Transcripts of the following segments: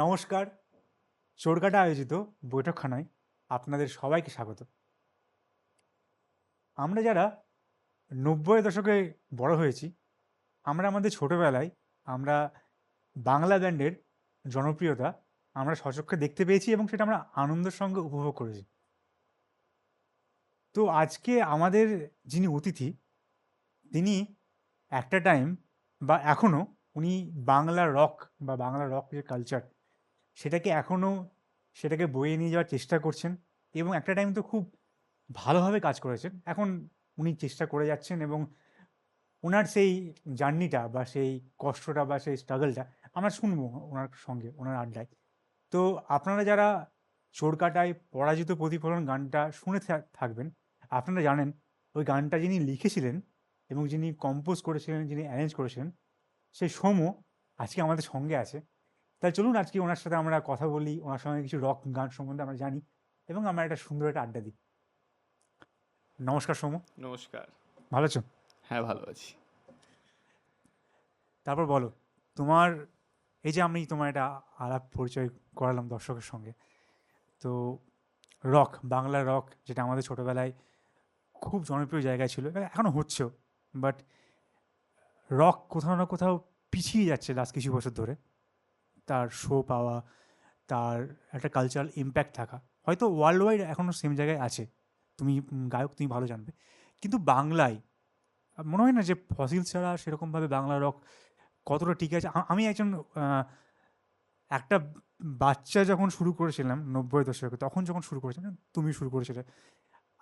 নমস্কার। চোরকাটা আয়োজিত বৈঠকখানায় আপনাদের সবাইকে স্বাগত। আমরা যারা ৯০ দশকে বড় হয়েছি, আমরা আমাদের ছোটবেলায় আমরা বাংলা ব্যান্ডের জনপ্রিয়তা আমরা স্বচক্ষে দেখতে পেয়েছি এবং সেটা আমরা আনন্দের সঙ্গে উপভোগ করেছি। তো আজকে আমাদের যিনি অতিথি, তিনি একটা টাইম বা এখনও উনি বাংলা রক বা বাংলা রক যে কালচার সেটাকে বয়ে নিয়ে যাওয়ার চেষ্টা করছেন এবং একটা টাইম তো খুব ভালোভাবে কাজ করেছেন। এখন উনি চেষ্টা করে যাচ্ছেন এবং ওনার সেই জার্নিটা বা সেই কষ্টটা বা সেই স্ট্রাগলটা আমরা শুনবো ওনার সঙ্গে, ওনার আড্ডায়। তো আপনারা যারা চোরকাটায় পরাজিত প্রতিফলন গানটা শুনে থাকবেন, আপনারা জানেন ওই গানটা যিনি লিখেছিলেন এবং যিনি কম্পোজ করেছিলেন, যিনি অ্যারেঞ্জ করেছিলেন, সেই সৌম্য আজকে আমাদের সঙ্গে আছে। তাই চলুন আজকে ওনার সাথে আমরা কথা বলি, ওনার সঙ্গে কিছু রক গান সম্বন্ধে আমরা জানি এবং আমরা একটা সুন্দর একটা আড্ডা দিই। নমস্কার সৌম্য, নমস্কার। ভালো আছো? হ্যাঁ, ভালো আছি। তারপর বলো, তোমার এই যে আমি তোমার একটা আলাপ পরিচয় করালাম দর্শকের সঙ্গে, তো রক, বাংলা রক যেটা আমাদের ছোটোবেলায় খুব জনপ্রিয় জায়গায় ছিল, এখনও হচ্ছেও, বাট রক কোথাও না কোথাও পিছিয়ে যাচ্ছে লাস্ট কিছু বছর ধরে। তার শো পাওয়া, তার একটা কালচারাল ইম্প্যাক্ট থাকা, হয়তো ওয়ার্ল্ড ওয়াইড এখনও সেম জায়গায় আছে। তুমি গায়ক, তুমি ভালো জানবে। কিন্তু বাংলায় মনে হয় না যে ফসিল ছাড়া সেরকমভাবে বাংলা রক কতটা টিকে আছে। আমি একজন একটা বাচ্চা যখন শুরু করেছিলাম ৯০ দশকে, তখন যখন শুরু করেছিলাম, তুমি শুরু করেছিলে,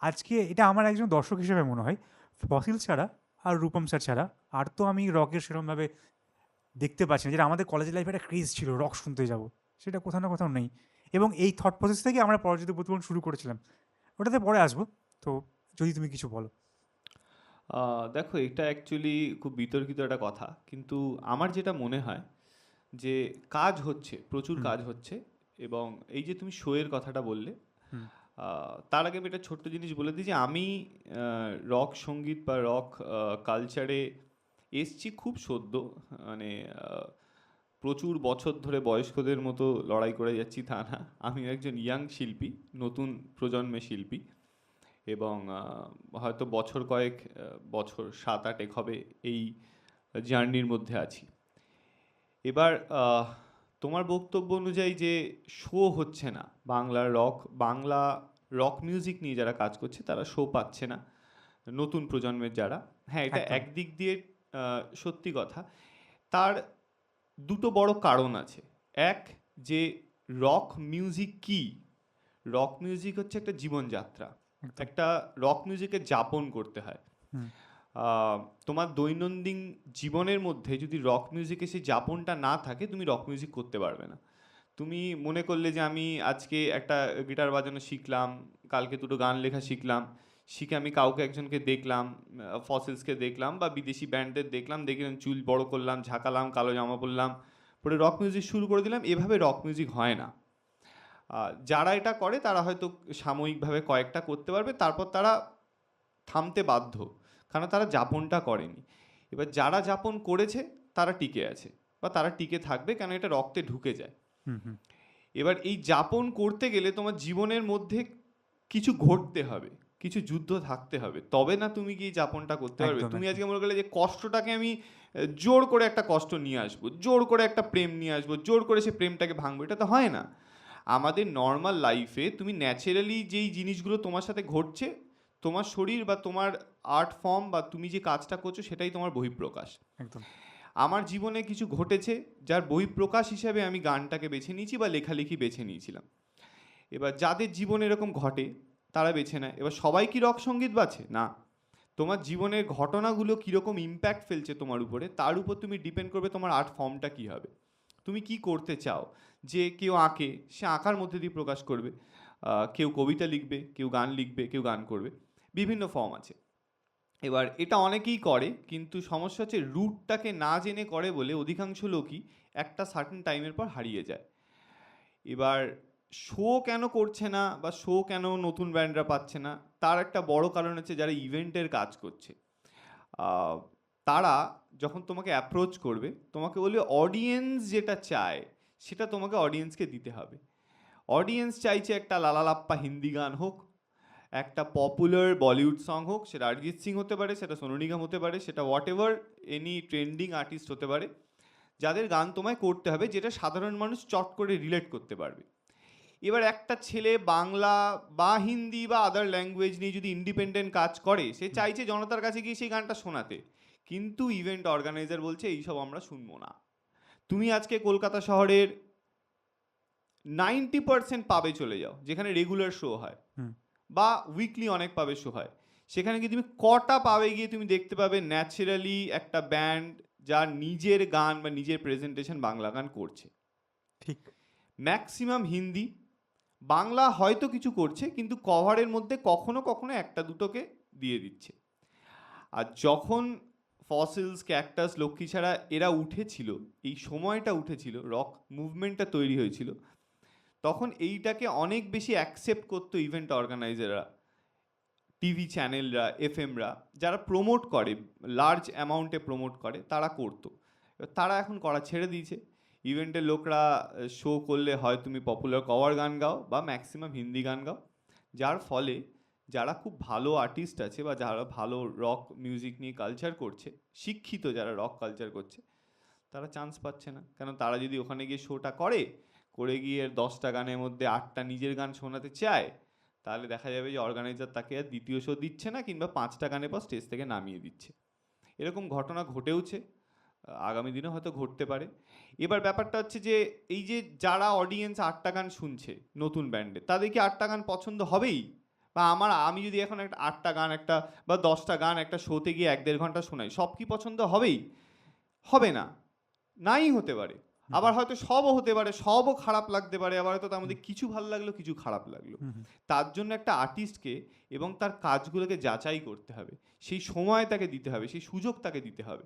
আজকে এটা আমার একজন দর্শক হিসেবে মনে হয় ফসিল ছাড়া আর রূপম স্যার ছাড়া আর তো আমি রকের সেরকমভাবে দেখতে পাচ্ছি না। যেটা আমাদের কলেজ লাইফে একটা ক্রেজ ছিল রক শুনতে যাব, সেটা কোথাও না কোথাও নেই। এবং এই থট প্রসেস থেকে আমরা পরাজিত প্রতিফলন শুরু করেছিলাম, ওটাতে পরে আসবো। তো যদি তুমি কিছু বলো। দেখো, এটা অ্যাকচুয়ালি খুব বিতর্কিত একটা কথা। কিন্তু আমার যেটা মনে হয় যে কাজ হচ্ছে, প্রচুর হুম। কাজ হচ্ছে। এবং এই যে তুমি শো এর কথাটা বললে, হুম। তার আগে আমি একটা ছোট্ট জিনিস বলে দিই যে আমি রক সঙ্গীত বা রক কালচারে এসছি খুব সদ্য। মানে প্রচুর বছর ধরে বয়স্কদের মতো লড়াই করে যাচ্ছি তা না। আমি একজন ইয়াং শিল্পী, নতুন প্রজন্মের শিল্পী। এবং হয়তো বছর কয়েক, বছর 7-8 হবে এই জার্নির মধ্যে আছি। এবার তোমার বক্তব্য অনুযায়ী যে শো হচ্ছে না, বাংলা রক মিউজিক নিয়ে যারা কাজ করছে তারা শো পাচ্ছে না, নতুন প্রজন্মের যারা। হ্যাঁ, এটা একদম। একদিক দিয়ে সত্যি কথা। তার দুটো বড় কারণ আছে। এক, যে রক মিউজিক কি? রক মিউজিক হচ্ছে একটা জীবনযাত্রা। একদম। একটা রক মিউজিকে যাপন করতে হয়। হুম। আহ, তোমার দৈনন্দিন জীবনের মধ্যে যদি রক মিউজিকে সেই যাপনটা না থাকে, তুমি রক মিউজিক করতে পারবে না। তুমি মনে করলে যে আমি আজকে একটা গিটার বাজানো শিখলাম, কালকে দুটো গান লেখা শিখলাম, শিখে আমি কাউকে একজনকে দেখলাম, ফসিলসকে দেখলাম বা বিদেশি ব্যান্ডদের দেখলাম, দেখলাম চুল বড় করলাম, ঝাঁকালাম, কালো জামা পরলাম, পরে রক মিউজিক শুরু করে দিলাম, এভাবে রক মিউজিক হয় না। যারা এটা করে তারা হয়তো সাময়িকভাবে কয়েকটা করতে পারবে, তারপর তারা থামতে বাধ্য, কারণ তারা যাপনটা করেনি। এবার যারা যাপন করেছে তারা টিকে আছে বা তারা টিকে থাকবে, কেন এটা রক্তে ঢুকে যায়। হুম। হুম। এবার এই যাপন করতে গেলে তোমার জীবনের মধ্যে কিছু ঘটতে হবে, কিছু যুদ্ধ থাকতে হবে, তবে না তুমি কি এই যাপনটা করতে পারবে। একদম। তুমি একদম। আজকে মনে করলে যে কষ্টটাকে আমি জোর করে একটা কষ্ট নিয়ে আসবো, জোর করে একটা প্রেম নিয়ে আসবো, জোর করে সে প্রেমটাকে ভাঙবো, এটা তো হয় না। আমাদের নর্মাল লাইফে তুমি ন্যাচারালি যেই জিনিসগুলো তোমার সাথে ঘটছে, তোমার শরীর বা তোমার আর্ট ফর্ম বা তুমি যে কাজটা করছো সেটাই তোমার বহিঃপ্রকাশ। একদম। আমার জীবনে কিছু ঘটেছে যার বহিঃপ্রকাশ হিসেবে আমি গানটাকে বেছে নিয়েছি বা লেখালেখি বেছে নিয়েছিলাম। এবার যাদের জীবনে এরকম ঘটে তারা বেছে নেয়। এবার সবাই কি রক সঙ্গীত বাছে না। তোমার জীবনের ঘটনাগুলো কীরকম ইম্প্যাক্ট ফেলছে তোমার উপরে, তার উপর তুমি ডিপেন্ড করবে তোমার আর্ট ফর্মটা কী হবে, তুমি কি করতে চাও। যে কেউ আঁকে, সে আঁকার মধ্যে দিয়ে প্রকাশ করবে। কেউ কবিতা লিখবে, কেউ গান লিখবে, কেউ গান করবে। বিভিন্ন ফর্ম আছে। এবার এটা অনেকেই করে, কিন্তু সমস্যা হচ্ছে রুটটাকে না জেনে করে বলে অধিকাংশ লোকই একটা সার্টেন টাইমের পর হারিয়ে যায়। এবার শো কেন করছে না বা শো কেন নতুন ব্যান্ডরা পাচ্ছে না, তার একটা বড় কারণ হচ্ছে যারা ইভেন্টের কাজ করছে। আহ, তারা যখন তোমাকে অ্যাপ্রোচ করবে, তোমাকে বলবে অডিয়েন্স যেটা চায় সেটা তোমাকে অডিয়েন্সকে দিতে হবে। অডিয়েন্স চাইছে একটা লালালাপ্পা হিন্দি গান হোক, একটা পপুলার বলিউড সং হোক, সেটা অরিজিৎ সিং হতে পারে, সেটা সোনু নিগম হতে পারে, সেটা what ever any trending artist হতে পারে, যাদের গান তোমায় করতে হবে যেটা সাধারণ মানুষ চট করে রিলেট করতে পারবে। এবার একটা ছেলে বাংলা বা হিন্দি বা আদার ল্যাঙ্গুয়েজ নিয়ে যদি ইন্ডিপেন্ডেন্ট কাজ করে, সে চাইছে জনতার কাছে গিয়ে সেই গানটা শোনাতে, কিন্তু ইভেন্ট অর্গানাইজার বলছে এইসব আমরা শুনবো না। তুমি আজকে কলকাতা শহরের 90% পাবে চলে যাও যেখানে রেগুলার শো হয় হুম। বা উইকলি অনেক পাবে শো হয়, সেখানে গিয়ে তুমি কটা পাবে গিয়ে তুমি দেখতে পাবে ন্যাচারালি একটা ব্যান্ড যার নিজের গান বা নিজের প্রেজেন্টেশন বাংলা গান করছে। ঠিক। ম্যাক্সিমাম হিন্দি, বাংলা হয়তো কিছু করছে কিন্তু কভারের মধ্যে কখনো কখনো একটা দুটোকে দিয়ে দিচ্ছে। আর যখন ফসিলস, ক্যাকটাস, লক্ষ্মী ছাড়া এরা উঠেছিল, এই সময়টা উঠেছিল, রক মুভমেন্টটা তৈরি হয়েছিল, তখন এইটাকে অনেক বেশি অ্যাকসেপ্ট করতো ইভেন্ট অর্গানাইজাররা, টিভি চ্যানেলরা, এফএমরা, যারা প্রমোট করে, লার্জ অ্যামাউন্টে প্রমোট করে, তারা করতো। এবার তারা এখন করা ছেড়ে দিয়েছে। ইভেন্টের লোকরা শো করলে হয় তুমি পপুলার কভার গান গাও বা ম্যাক্সিমাম হিন্দি গান গাও, যার ফলে যারা খুব ভালো আর্টিস্ট আছে বা যারা ভালো রক মিউজিক নিয়ে কালচার করছে, শিক্ষিত যারা রক কালচার করছে, তারা চান্স পাচ্ছে না। কেন, তারা যদি ওখানে গিয়ে শোটা করে গিয়ে 10টা গানের মধ্যে 8টা নিজের গান শোনাতে চায়, তাহলে দেখা যাবে যে অর্গানাইজার তাকে আর দ্বিতীয় শো দিচ্ছে না, কিংবা 5টা গানের পর স্টেজ থেকে নামিয়ে দিচ্ছে। এরকম ঘটনা ঘটেওছে, আগামী দিনে হয়তো ঘটতে পারে। এবার ব্যাপারটা হচ্ছে যে এই যে যারা অডিয়েন্স 8টা গান শুনছে নতুন ব্যান্ডে, তাদের কি 8টা গান পছন্দ হবেই? বা আমি যদি এখন একটা 8টা গান একটা বা 10টা গান একটা শোতে গিয়ে 1-1.5 ঘন্টা শোনাই, সব কি পছন্দ হবেই? হবে না, নাই হতে পারে। আবার হয়তো সবও হতে পারে, সবও খারাপ লাগতে পারে, আবার হয়তো তার মধ্যে কিছু ভালো লাগলো, কিছু খারাপ লাগলো। তার জন্য একটা আর্টিস্টকে এবং তার কাজগুলোকে যাচাই করতে হবে, সেই সময় তাকে দিতে হবে, সেই সুযোগ তাকে দিতে হবে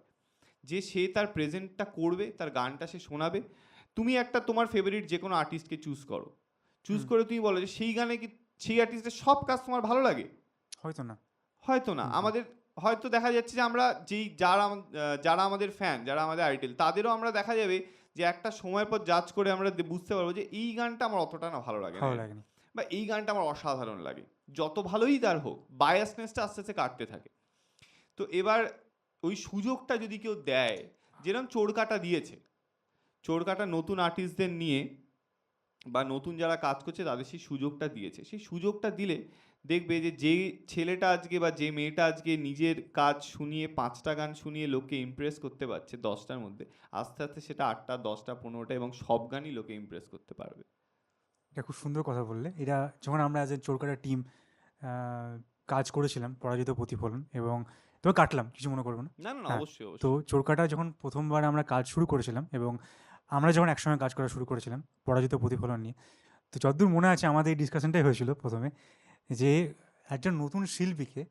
যে সে তার প্রেজেন্টটা করবে, তার গানটা সে শোনাবে। তুমি একটা তোমার ফেভারিট যে কোনো আর্টিস্টকে চুজ করে তুমি বলো যে সেই গানে কি সেই আর্টিস্টের সব কাজ তোমার ভালো লাগে? হয়তো না। হয়তো না। আমাদের হয়তো দেখা যাচ্ছে যে আমরা যারা আমাদের ফ্যান, যারা আমাদের আইডল, তাদেরও আমরা দেখা যাবে যে একটা সময় পর জাজ করে আমরা বুঝতে পারবো যে এই গানটা আমার অতটা না ভালো লাগে না, বা এই গানটা আমার অসাধারণ লাগে। যত ভালোই তার হোক, বায়াসনেসটা আস্তে আস্তে কাটতে থাকে। তো এবার ওই সুযোগটা যদি কেউ দেয়, যেরকম চোরকাটা দিয়েছে, চোরকাটা নতুন আর্টিস্টদের নিয়ে বা নতুন যারা কাজ করছে তাদের সেই সুযোগটা দিয়েছে, সেই সুযোগটা দিলে দেখবে যে যে ছেলেটা আজকে বা যে মেয়েটা আজকে নিজের কাজ শুনিয়ে 5টা গান শুনিয়ে লোককে ইমপ্রেস করতে পারছে 10টার মধ্যে, আস্তে আস্তে সেটা 8টা, 10টা, 15টা এবং সব গানই লোকে ইমপ্রেস করতে পারবে। এটা খুব সুন্দর কথা বললে। এটা যখন আমরা অ্যাজ এ চোরকাটা টিম কাজ করেছিলাম পরাজিত প্রতিফলন, এবং তবে কাটলাম, কিছু মনে করবো না। না না, হ্যাঁ, অবশ্যই তো অবশ্যই। চোরকাটা যখন প্রথমবার আমরা কাজ শুরু করেছিলাম, এবং আমরা যখন একসঙ্গে কাজ করা শুরু করেছিলাম পরাজিত প্রতিফলন নিয়ে, তো যতদূর মনে আছে আমাদের এই ডিসকাশনটাই হয়েছিল প্রথমে, যে একজন নতুন শিল্পীকে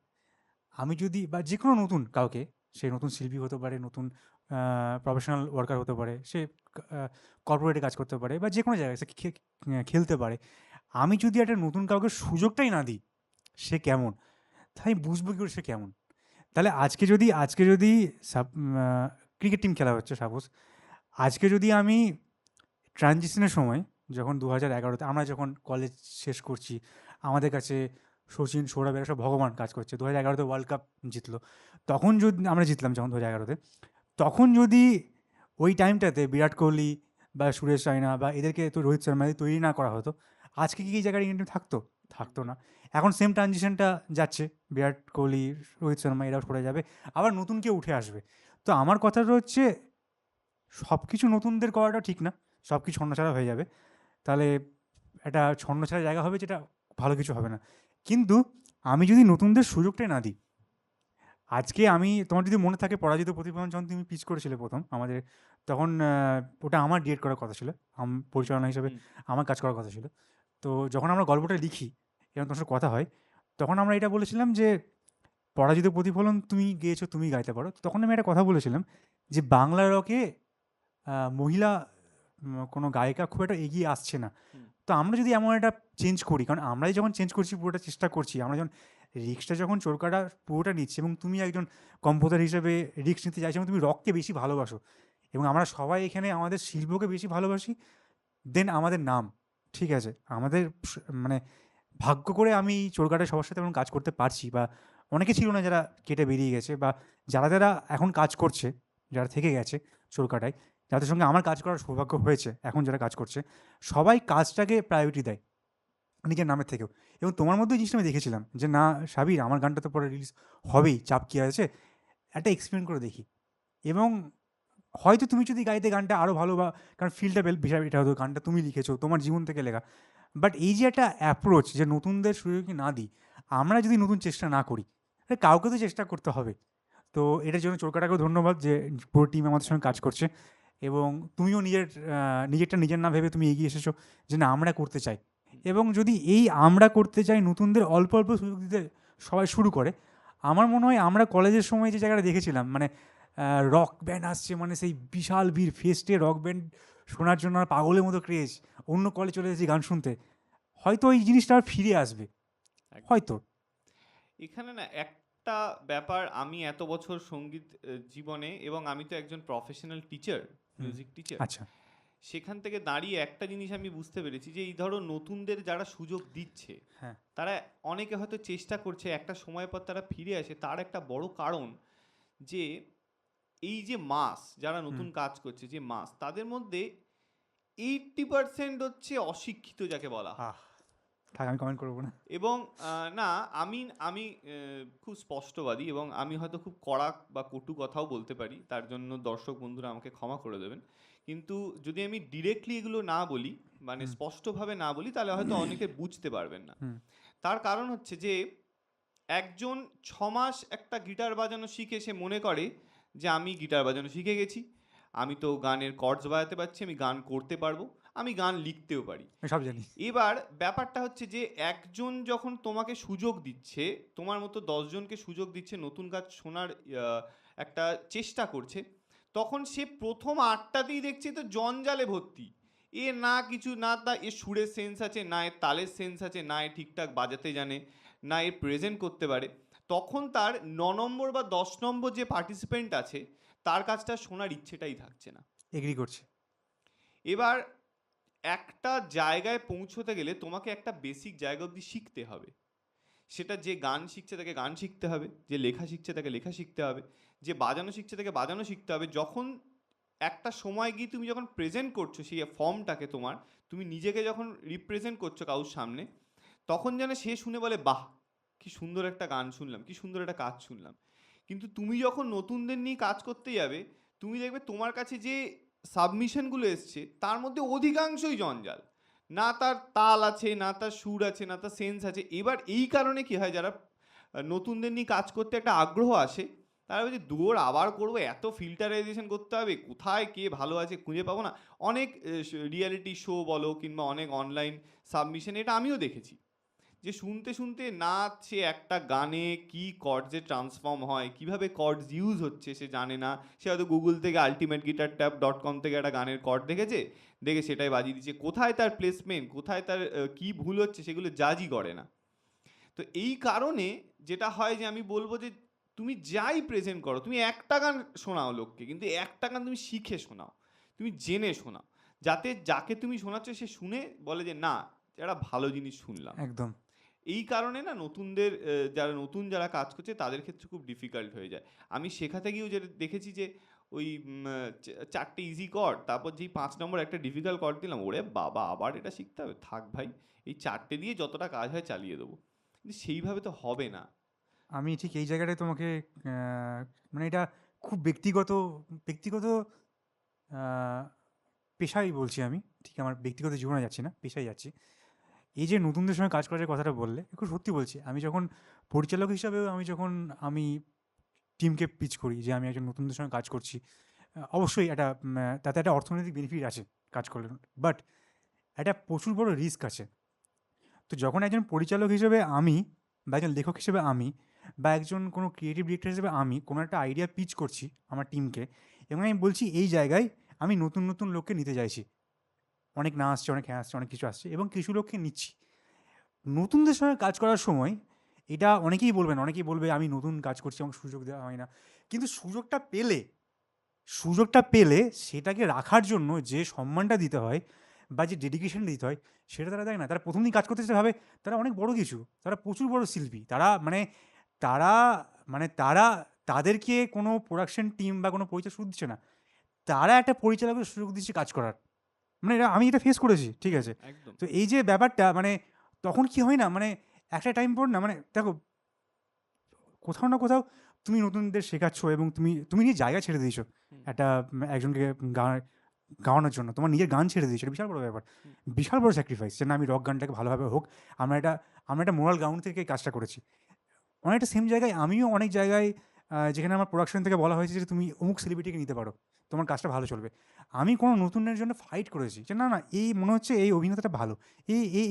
আমি যদি, বা যে কোনো নতুন কাউকে, সে নতুন শিল্পী হতে পারে, নতুন প্রফেশনাল ওয়ার্কার হতে পারে, সে কর্পোরেটে কাজ করতে পারে, বা যে কোনো জায়গায় সে খেলতে পারে, আমি যদি একটা নতুন কাউকে সুযোগটাই না দিই সে কেমন, তাই আমি বুঝবো কী করে সে কেমন? তাহলে আজকে যদি ক্রিকেট টিম খেলা হচ্ছে সাপোজ, আজকে যদি আমি ট্রানজিশনের সময়, যখন 2011-তে আমরা যখন কলেজ শেষ করছি, আমাদের কাছে সচিন, সৌরভ এরা সব ভগবান কাজ করছে, 2011-তে ওয়ার্ল্ড কাপ জিতলো, তখন যদি আমরা জিতলাম যখন 2011-তে, তখন যদি ওই টাইমটাতে বিরাট কোহলি বা সুরেশ রায়না বা এদেরকে তো রোহিত শর্মা তৈরি না করা হতো, আজকে কি এই জায়গায় ইন্ডিয়ান টিম থাকতো না। এখন সেম ট্রানজিশনটা যাচ্ছে, বিরাট কোহলি, রোহিত শর্মা এরাও সরে যাবে, আবার নতুন কেউ উঠে আসবে। তো আমার কথাটা হচ্ছে সব কিছু নতুনদের করাটা ঠিক না, সব কিছু ছন্নছাড়া হয়ে যাবে, তাহলে একটা ছন্নছাড়া জায়গা হবে যেটা ভালো কিছু হবে না। কিন্তু আমি যদি নতুনদের সুযোগটাই না দিই, আজকে আমি, তোমার যদি মনে থাকে পরাজিত প্রতিফলন যখন তুমি পিচ করেছিলে প্রথম আমাদের, তখন ওটা আমার ডিরেক্ট করার কথা ছিল, পরিচালনা হিসেবে আমার কাজ করার কথা ছিল। তো যখন আমরা গল্পটা লিখি এবং তোমার সাথে কথা হয়, তখন আমরা এটা বলেছিলাম যে পরাজিত প্রতিফলন তুমি গেয়েছো, তুমি গাইতে পারো। তখন আমি একটা কথা বলেছিলাম যে বাংলা রকে মহিলা কোনো গায়িকা খুব একটা এগিয়ে আসছে না। তো আমরা যদি এমন একটা চেঞ্জ করি, কারণ আমরাই যখন চেঞ্জ করছি, পুরোটা চেষ্টা করছি, আমরা যখন রিস্কটা যখন চোরকাটা পুরোটা নিচ্ছি, এবং তুমি একজন কম্পোজার হিসেবে রিস্ক নিতে চাইছো এবং তুমি রককে বেশি ভালোবাসো, এবং আমরা সবাই এখানে আমাদের শিল্পকে বেশি ভালোবাসি, দেন আমাদের নাম, ঠিক আছে, আমাদের মানে ভাগ্য করে আমি চোরকাটায় সবার সাথে এখন কাজ করতে পারছি, বা অনেকে ছিল না যারা কেটে বেরিয়ে গেছে, বা যারা যারা এখন কাজ করছে, যারা থেকে গেছে চোরকাটায়, যাদের সঙ্গে আমার কাজ করার সৌভাগ্য হয়েছে, এখন যারা কাজ করছে, সবাই কাজটাকে প্রায়োরিটি দেয় নিজের নামের থেকেও। এবং তোমার মধ্যে এই জিনিসটা আমি দেখেছিলাম যে না সাবির, আমার গানটা তো পরে রিলিজ হবেই, চাপ কী আছে, একটা এক্সপেরিমেন্ট করে দেখি। এবং হয়তো তুমি যদি গাইতে গানটা আরও ভালো, বা কারণ ফিলটা বিষয় এটা হতো, গানটা তুমি লিখেছো, তোমার জীবন থেকে লেখা, বাট এই যে একটা অ্যাপ্রোচ যে নতুনদের সুযোগ না দিই, আমরা যদি নতুন চেষ্টা না করি, কাউকে তো চেষ্টা করতে হবে। তো এটার জন্য চোরকাটাকেও ধন্যবাদ যে পুরো টিম আমাদের সঙ্গে কাজ করছে, এবং তুমিও নিজেরটা নিজের না ভেবে তুমি এগিয়ে এসেছো যে না আমরা করতে চাই। এবং যদি এই আমরা করতে চাই নতুনদের অল্প অল্প সুযোগ দিতে সবাই শুরু করে, আমার মনে হয় আমরা কলেজের সময় যে জায়গাটা দেখেছিলাম, মানে রক ব্যান্ড আসছে, মানে সেই বিশাল ভিড়, ফেস্টে রক ব্যান্ড শোনার জন্য আর পাগলের মতো ক্রেজ, অন্য কলেজ চলে এসেছি গান শুনতে, হয়তো এই জিনিসটা আর ফিরে আসবে, হয়তো। এখানে না একটা ব্যাপার, আমি এত বছর সঙ্গীত জীবনে, এবং আমি তো একজন প্রফেশনাল টিচার, মিউজিক টিচার, আচ্ছা। সেখান থেকে দাঁড়িয়ে একটা জিনিস আমি বুঝতে পেরেছি যে এই ধরো নতুনদের যারা সুযোগ দিচ্ছে, হ্যাঁ। তারা অনেকে হয়তো চেষ্টা করছে, একটা সময় পর তারা ফিরে আসে, তার একটা বড় কারণ যে এই যে মাস যারা নতুন কাজ করছে, যে মাস, তাদের মধ্যে 80% হচ্ছে অশিক্ষিত যাকে বলা হয়। থাক, আমি কমেন্ট করবো না। এবং না, আমি আমি খুব স্পষ্টবাদী, এবং আমি হয়তো খুব কড়া বা কটু কথাও বলতে পারি, তার জন্য দর্শক বন্ধুরা আমাকে ক্ষমা করে দেবেন। কিন্তু যদি আমি ডিরেক্টলি এগুলো না বলি, মানে স্পষ্টভাবে না বলি, তাহলে হয়তো অনেকে বুঝতে পারবেন না। তার কারণ হচ্ছে যে একজন 6 মাস একটা গিটার বাজানো শিখে সে মনে করে যে আমি গিটার বাজানো শিখে গেছি, আমি তো গানের কর্ডস বাজাতে পারছি, আমি গান করতে পারবো, আমি গান লিখতেও পারি। আমি সব জানি। এবার ব্যাপারটা হচ্ছে যে একজন যখন তোমাকে সুযোগ দিচ্ছে, তোমার মতো 10 জনকে সুযোগ দিচ্ছে, নতুন কাজ শোনার একটা চেষ্টা করছে, তখন সে প্রথম 8টাতেই দেখছে তো জঞ্জালে ভর্তি। এ না কিছু না, তা এর সুরের সেন্স আছে না, এর তালের সেন্স আছে না, এ ঠিকঠাক বাজাতে জানে না, এ প্রেজেন্ট করতে পারে। তখন তার 9 নম্বর বা 10 নম্বর যে পার্টিসিপেন্ট আছে, তার কাজটা শোনার ইচ্ছেটাই থাকছে না। এগ্রি করছি। এবার একটা জায়গায় পৌঁছতে গেলে তোমাকে একটা বেসিক জায়গা অবধি শিখতে হবে। সেটা যে গান শিখছে তাকে গান শিখতে হবে, যে লেখা শিখছে তাকে লেখা শিখতে হবে, যে বাজানো শিখছে তাকে বাজানো শিখতে হবে। যখন একটা সময় গিয়ে তুমি যখন প্রেজেন্ট করছো সেই ফর্মটাকে, তোমার, তুমি নিজেকে যখন রিপ্রেজেন্ট করছো কারোর সামনে, তখন যেন সে শুনে বলে বাহ, কি সুন্দর একটা গান শুনলাম, কি সুন্দর একটা কাজ শুনলাম। কিন্তু তুমি যখন নতুনদের নিয়ে কাজ করতে যাবে, তুমি দেখবে তোমার কাছে যে সাবমিশনগুলো এসছে তার মধ্যে অধিকাংশই জঞ্জাল, না তার তাল আছে, না তার সুর আছে, না তার সেন্স আছে। এবার এই কারণে কি হয়, যারা নতুনদের নিয়ে কাজ করতে একটা আগ্রহ আসে, তারা বলছে দৌড় আবার করবো, এত ফিল্টারাইজেশন করতে হবে, কোথায় কে ভালো আছে খুঁজে পাবো না। অনেক রিয়েলিটি শো বলো কিংবা অনেক অনলাইন সাবমিশন, এটা আমিও দেখেছি যে শুনতে শুনতে না সে একটা গানে কি কর্ডসে ট্রান্সফর্ম হয়, কিভাবে কর্ডস ইউজ হচ্ছে সে জানে না। সে হয়তো গুগল থেকে ultimateguitartab.com থেকে একটা গানের কর্ড দেখেছে, দেখে সেটাই বাজিয়ে দিচ্ছে, কোথায় তার প্লেসমেন্ট, কোথায় তার কি ভুল হচ্ছে সেগুলো জাজই করে না। তো এই কারণে যেটা হয় যে আমি বলবো যে তুমি যাই প্রেজেন্ট করো, তুমি একটা গান শোনাও লোককে, কিন্তু একটা গান তুমি শিখে শোনাও, তুমি জেনে শোনাও, যাতে যাকে তুমি শোনাচ্ছ সে শুনে বলে যে না, একটা ভালো জিনিস শুনলাম। একদম। এই কারণে না নতুনদের যারা কাজ করছে তাদের ক্ষেত্রে খুব ডিফিকাল্ট হয়ে যায়। আমি শেখাতে গিয়েও যেটা দেখেছি যে ওই 4টে ইজি কর্ড, তারপর যেই 5 নম্বর একটা ডিফিকাল্ট কর্ড দিলাম, ওরে বাবা আবার এটা শিখতে হবে, থাক ভাই, এই 4টে দিয়ে যতটা কাজ হয় চালিয়ে দেবো। কিন্তু সেইভাবে তো হবে না। আমি ঠিক এই জায়গাটায় তোমাকে মানে এটা খুব ব্যক্তিগত ব্যক্তিগত আহ, পেশাই বলছি আমি, ঠিক আমার ব্যক্তিগত জীবনে যাচ্ছি না, পেশায় যাচ্ছি। এই যে নতুনদের সঙ্গে কাজ করার যে কথাটা বললে, খুব সত্যি বলছি। আমি যখন পরিচালক হিসাবেও, আমি টিমকে পিচ করি যে আমি একজন নতুনদের সঙ্গে কাজ করছি, অবশ্যই একটা তাতে একটা অর্থনৈতিক বেনিফিট আছে কাজ করলে, বাট একটা প্রচুর বড় রিস্ক আছে। তো যখন একজন পরিচালক হিসেবে আমি, বা একজন লেখক হিসেবে আমি, বা একজন কোনো ক্রিয়েটিভ ডিরেক্টর হিসেবে আমি কোনো একটা আইডিয়া পিচ করছি আমার টিমকে, এবং আমি বলছি এই জায়গায় আমি নতুন নতুন লোককে নিতে চাইছি, অনেক না আসছে, অনেক হ্যাঁ আসছে, অনেক কিছু আসছে, এবং কিছু লোককে নিচ্ছি। নতুনদের সঙ্গে কাজ করার সময় এটা অনেকেই বলবে আমি নতুন কাজ করছি, আমাকে সুযোগ দেওয়া হয় না। কিন্তু সুযোগটা পেলে সেটাকে রাখার জন্য যে সম্মানটা দিতে হয়, বা যে ডেডিকেশন দিতে হয় সেটা তারা দেয় না। তারা প্রথম দিন কাজ করতে এসে ভাবে তারা অনেক বড় কিছু, তারা প্রচুর বড় শিল্পী, তারা তারা তাদেরকে কোনো প্রোডাকশন টিম বা কোনো পরিচালক সুযোগ দিচ্ছে না, তারা একটা পরিচালকের সুযোগ দিচ্ছে কাজ করার। মানে এটা আমি এটা ফেস করেছি, ঠিক আছে? একদম। তো এই যে ব্যাপারটা মানে তখন কি হয় না, মানে একটা টাইম পর না, মানে দেখো কোথাও না কোথাও তুমি নতুনদের শেখাচ্ছ এবং তুমি নিজের জায়গা ছেড়ে দিয়েছো হুম, একটা একজনকে গাওয়ানোর জন্য, তোমার নিজের গান ছেড়ে দিয়েছো, এটা বিশাল বড় ব্যাপার, হুম, বিশাল বড় স্যাক্রিফাইস, যে না আমি রক গানটাকে ভালোভাবে হোক, আমরা একটা মোরাল গ্রাউন্ড থেকে এই কাজটা করেছি। অনেকটা সেম জায়গায় আমিও অনেক জায়গায় যেখানে আমার প্রোডাকশন থেকে বলা হয়েছে যে তুমি অমুক সেলিব্রিটিকে নিতে পারো, তোমার কাজটা ভালো চলবে, আমি কোনো নতুনের জন্য ফাইট করেছি যে না না এই মনে হচ্ছে এই অভিনেতাটা ভালো,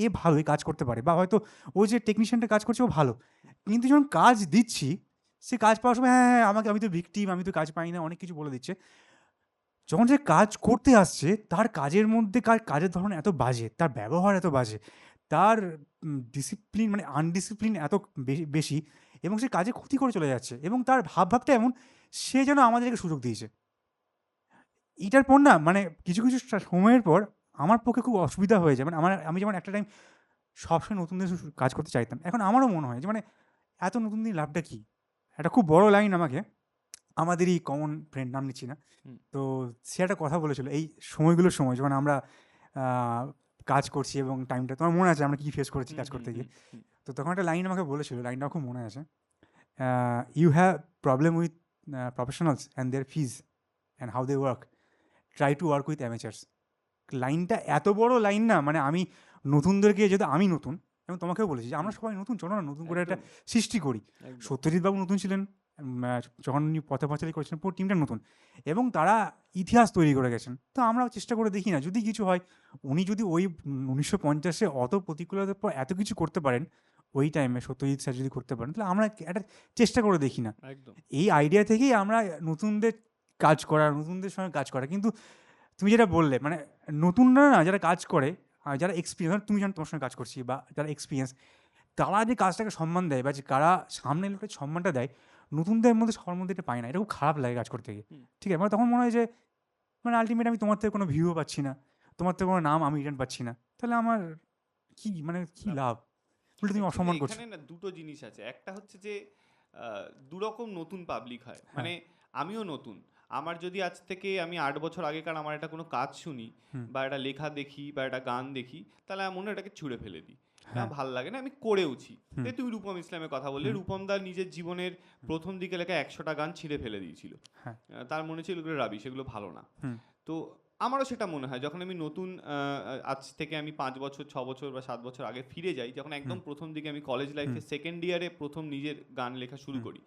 এ ভালো, এই কাজ করতে পারে, বা হয়তো ও যে টেকনিশিয়ানটা কাজ করছে ও ভালো, কিন্তু যখন কাজ দিচ্ছি সে কাজ পাওয়ার সময় হ্যাঁ হ্যাঁ আমি তো ভিকটিম, আমি তো কাজ পাই না, অনেক কিছু বলে দিচ্ছে। যখন সে কাজ করতে আসছে তার কাজের মধ্যে কাজের ধরন এত বাজে, তার ব্যবহার এত বাজে, তার ডিসিপ্লিন মানে আনডিসিপ্লিন এত বেশি, এবং সে কাজে ক্ষতি করে চলে যাচ্ছে, এবং তার ভাবটা এমন সে যেন আমাদেরকে সুযোগ দিয়েছে। এটার পর না মানে কিছু কিছু সময়ের পর আমার পক্ষে খুব অসুবিধা হয়ে যায়, মানে আমি যেমন একটা টাইম সবসময় নতুনদের কাজ করতে চাইতাম, এখন আমারও মনে হয় যে মানে এত নতুন দিন লাভটা কী। একটা খুব বড় লাইন আমাকে আমাদেরই কমন ফ্রেন্ড, নাম নিচ্ছি না, হুম, তো সে একটা কথা বলেছিল এই সময়গুলোর সময় যখন আমরা আহ, কাজ করছি এবং টাইমটা তোমার মনে আছে আমরা কি ফেস করেছি হুম, কাজ হুম, করতে গিয়ে। হুম, হুম, তো তখন একটা লাইন আমাকে বলেছিল, লাইনটা খুব মনে আছে, you have problem with professionals and their fees and how they work, try to work with amateurs. লাইনটা এত বড় লাইন না, মানে আমি নতুনদেরকে, যেহেতু আমি নতুন এবং তোমাকেও বলেছি যে আমরা হুম, সবাই নতুন, চলো না নতুন করে একটা একদম, সৃষ্টি করি। একদম। সত্যজিৎ বাবু নতুন ছিলেন, যখন উনি পথে পাঁচালী করেছিলেন পুরো টিমটা নতুন, এবং তারা ইতিহাস তৈরি করে গেছেন। তো আমরাও চেষ্টা করে দেখি না, যদি কিছু হয়, উনি যদি ওই 1950-এ অত প্রতিকূলতার পর এত কিছু করতে পারেন, ওই টাইমে সত্যজিৎ স্যার যদি করতে পারেন, তাহলে আমরা একটা চেষ্টা করে দেখি না। একদম। এই আইডিয়া থেকেই আমরা নতুনদের নতুনদের সঙ্গে কাজ করা। কিন্তু তুমি যেটা বললে মানে নতুনরা না যারা কাজ করে, যারা এক্সপিরিয়েন্স, তুমি যখন তোমার সঙ্গে কাজ করছি বা যারা এক্সপিরিয়েন্স, তারা যে কাজটাকে সম্মান দেয় বা যে কারা সামনে লোকের সম্মানটা দেয়, নতুনদের মধ্যে সবার মধ্যে এটা পায় না, এটা খুব খারাপ লাগে কাজ করতে গিয়ে। হুম। ঠিক আছে, মানে তখন মনে হয় যে মানে আলটিমেট আমি তোমার থেকে কোনো ভিউও পাচ্ছি না, তোমার থেকে কোনো নাম আমি রিটার্ন পাচ্ছি না, তাহলে আমার কি মানে কি লাভ লাভ? নেই। উল্টো তুমি অ্যাকচুয়ালি অসম্মান করছো। এখানে না দুটো জিনিস আছে। একটা হচ্ছে যে দুরকম নতুন পাবলিক হয়। হ্যাঁ। মানে আমিও নতুন। আমার যদি আজ থেকে আমি ৮ বছর আগেকার আমার একটা কোনো কাজ শুনি হুম। বা একটা লেখা দেখি বা একটা গান দেখি, তাহলে আমার মনে হয় এটাকে ছুঁড়ে ফেলে দিই। এটা হ্যাঁ। আমার ভাল লাগে না, আমি করেওছি। হুম। এই তুমি রূপম ইসলামের কথা বললে, হুম। রূপম দা নিজের জীবনের হুম। ১ম দিকে লেখা ১০০টা গান ছিঁড়ে ফেলে দিয়েছিল। হ্যাঁ। তার মনে ছিল এগুলো রাবিশ, এগুলো ভালো না। হুম। তো আমারও সেটা মনে হয় যখন আমি নতুন আজ থেকে আমি ৫ বছর ৬ বছর বা ৭ বছর আগে ফিরে যাই, যখন একদম হুম। প্রথম দিকে আমি কলেজ হুম। লাইফে সেকেন্ড ইয়ারে প্রথম নিজের গান লেখা শুরু হুম। করি।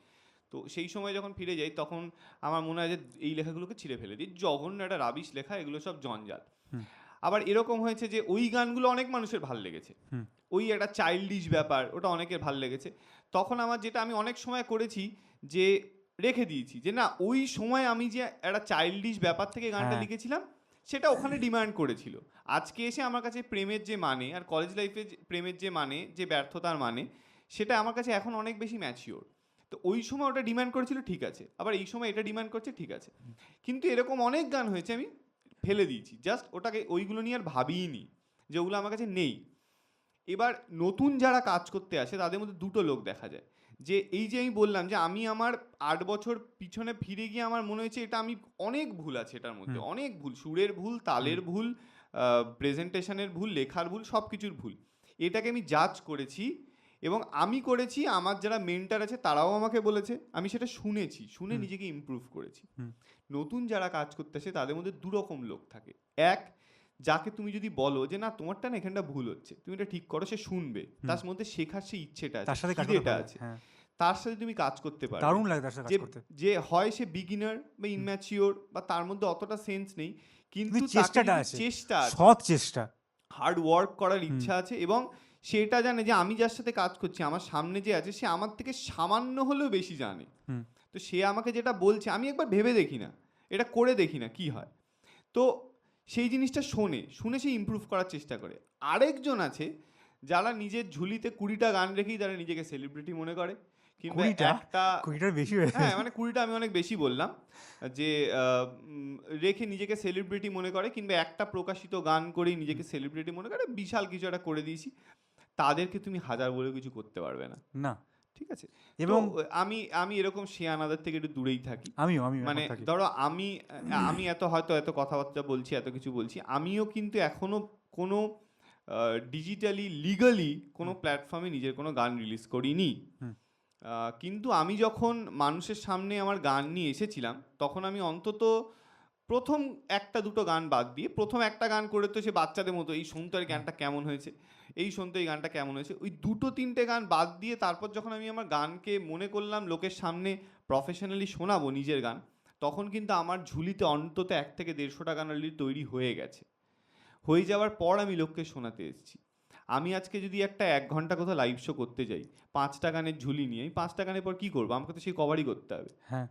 তো সেই সময় যখন ফিরে যাই তখন আমার মনে হয় যে এই লেখাগুলোকে ছিঁড়ে ফেলে দিই, জঘন্য একটা রাবিশ লেখা, এগুলো সব জঞ্জাল। হুম। আবার এরকম হয়েছে যে ওই গানগুলো অনেক মানুষের ভাল লেগেছে, হুম। ওই একটা চাইল্ডিশ ব্যাপার ওটা অনেকের ভাল লেগেছে। তখন আমার যেটা আমি অনেক সময় করেছি যে রেখে দিয়েছি যে না, ওই সময় আমি যে একটা চাইল্ডিশ ব্যাপার থেকে গানটা হ্যাঁ। লিখেছিলাম সেটা ওখানে ডিমান্ড করেছিল। আজকে এসে আমার কাছে প্রেমের যে মানে আর কলেজ লাইফে প্রেমের যে মানে, যে ব্যর্থতার মানে, সেটা আমার কাছে এখন অনেক বেশি ম্যাচিওর। তো ওই সময় ওটা ডিমান্ড করেছিল, ঠিক আছে, আবার এই সময় এটা ডিমান্ড করছে, ঠিক আছে। কিন্তু এরকম অনেক গান হয়েছে আমি ফেলে দিয়েছি, জাস্ট ওটাকে ওইগুলো নিয়ে আর ভাবিইনি, যে ওগুলো আমার কাছে নেই। এবার নতুন যারা কাজ করতে আসে তাদের মধ্যে দুটো লোক দেখা যায়, যে এই যে আমি বললাম যে আমি আমার ৮ বছর পিছনে ফিরে গিয়ে আমার মনে হয়েছে এটা আমি অনেক ভুল আছে এটার মধ্যে, হুম। অনেক ভুল, সুরের ভুল, হুম। তালের ভুল, প্রেজেন্টেশনের ভুল, লেখার ভুল, সব কিছুর ভুল। এটাকে আমি জাজ করেছি এবং আমি করেছি, আমার যারা মেন্টার আছে তারাও আমাকে বলেছে, আমি সেটা শুনেছি, শুনে হুম। নিজেকে ইমপ্রুভ করেছি। হুম। নতুন যারা কাজ করতে আসে তাদের মধ্যে দুরকম লোক থাকে। এক, যাকে তুমি যদি বলো যে না তোমারটা না এখানটা ভুল হচ্ছে, তুমি এটা ঠিক করো, সে শুনবে, হুম। তার মধ্যে শেখার সেই ইচ্ছেটা আছে, তার সাথে কাজ করতে খিদেটা ভালো লাগে, আছে, হ্যাঁ। তার সাথে তুমি কাজ করতে পারবে। দারুণ লাগে তার সাথে কাজ যে করতে। যে হয় সে বিগিনার বা হুম। ইনম্যাচিওর বা তার মধ্যে অতটা সেন্স নেই, কিন্তু কিন্তু তাকে চেষ্টাটা যদি আছে, চেষ্টা আছে, সৎ চেষ্টা। হার্ড ওয়ার্ক করার হুম। ইচ্ছা আছে, এবং সেটা জানে যে আমি যার সাথে কাজ করছি আমার সামনে যে আছে সে আমার থেকে সামান্য হলেও বেশি জানে, হুম। তো সে আমাকে যেটা বলছে আমি একবার ভেবে দেখি না, এটা করে দেখি না কি হয়। তো সেই জিনিসটা শুনে সে ইমপ্রুভ করার চেষ্টা করে। আরেকজন আছে যারা নিজের ঝুলিতে ২০টা গান রেখেই তারা নিজেকে সেলিব্রিটি মনে করে, কিংবা 20টা একটা 20টার বেশি হয়ে হ্যাঁ মানে 20টা আমি অনেক বেশি বললাম, যে রেখে নিজেকে সেলিব্রিটি মনে করে, কিংবা একটা প্রকাশিত গান করেই নিজেকে সেলিব্রিটি মনে করে, বিশাল কিছু একটা করে দিয়েছি, তাদেরকে তুমি হাজার বলেও কিছু করতে পারবে না। না। ঠিক আছে, তো এবং আমি আমি এরকম শেয়ানাদের থেকে একটু দূরেই থাকি। আমিও মানে এখন থাকি। ধরো আমি আমি এত কথাবার্তা বলছি, এত কিছু বলছি, আমিও কিন্তু এখনো কোনো ডিজিটালি লিগালি কোনো প্ল্যাটফর্মে নিজের কোনো গান রিলিজ করিনি। হুম। কিন্তু আমি যখন মানুষের সামনে আমার গান নিয়ে এসেছিলাম, তখন আমি অন্তত প্রথম একটা দুটো গান বাদ দিয়ে, প্রথম একটা গান করে তো সে বাচ্চাদের মতো, এই শুনতো এই গানটা কেমন হয়েছে, এই শুনতো এই গানটা কেমন হয়েছে, ওই দুটো তিনটে গান বাদ দিয়ে তারপর যখন আমি আমার গানকে মনে করলাম লোকের সামনে প্রফেশনালি শোনাবো নিজের গান, তখন কিন্তু আমার ঝুলিতে অন্তত 1 থেকে 150টা গান অলরেডি তৈরি হয়ে গেছে। হয়ে যাওয়ার পর আমি লোককে শোনাতে এসেছি। আমি আজকে যদি একটা 1 ঘন্টা কোথাও লাইভ শো করতে যাই 5টা গানের ঝুলি নিয়ে, আমি 5টা গানের পর কী করবো? আমাকে তো সেই কভারই করতে হবে। হ্যাঁ,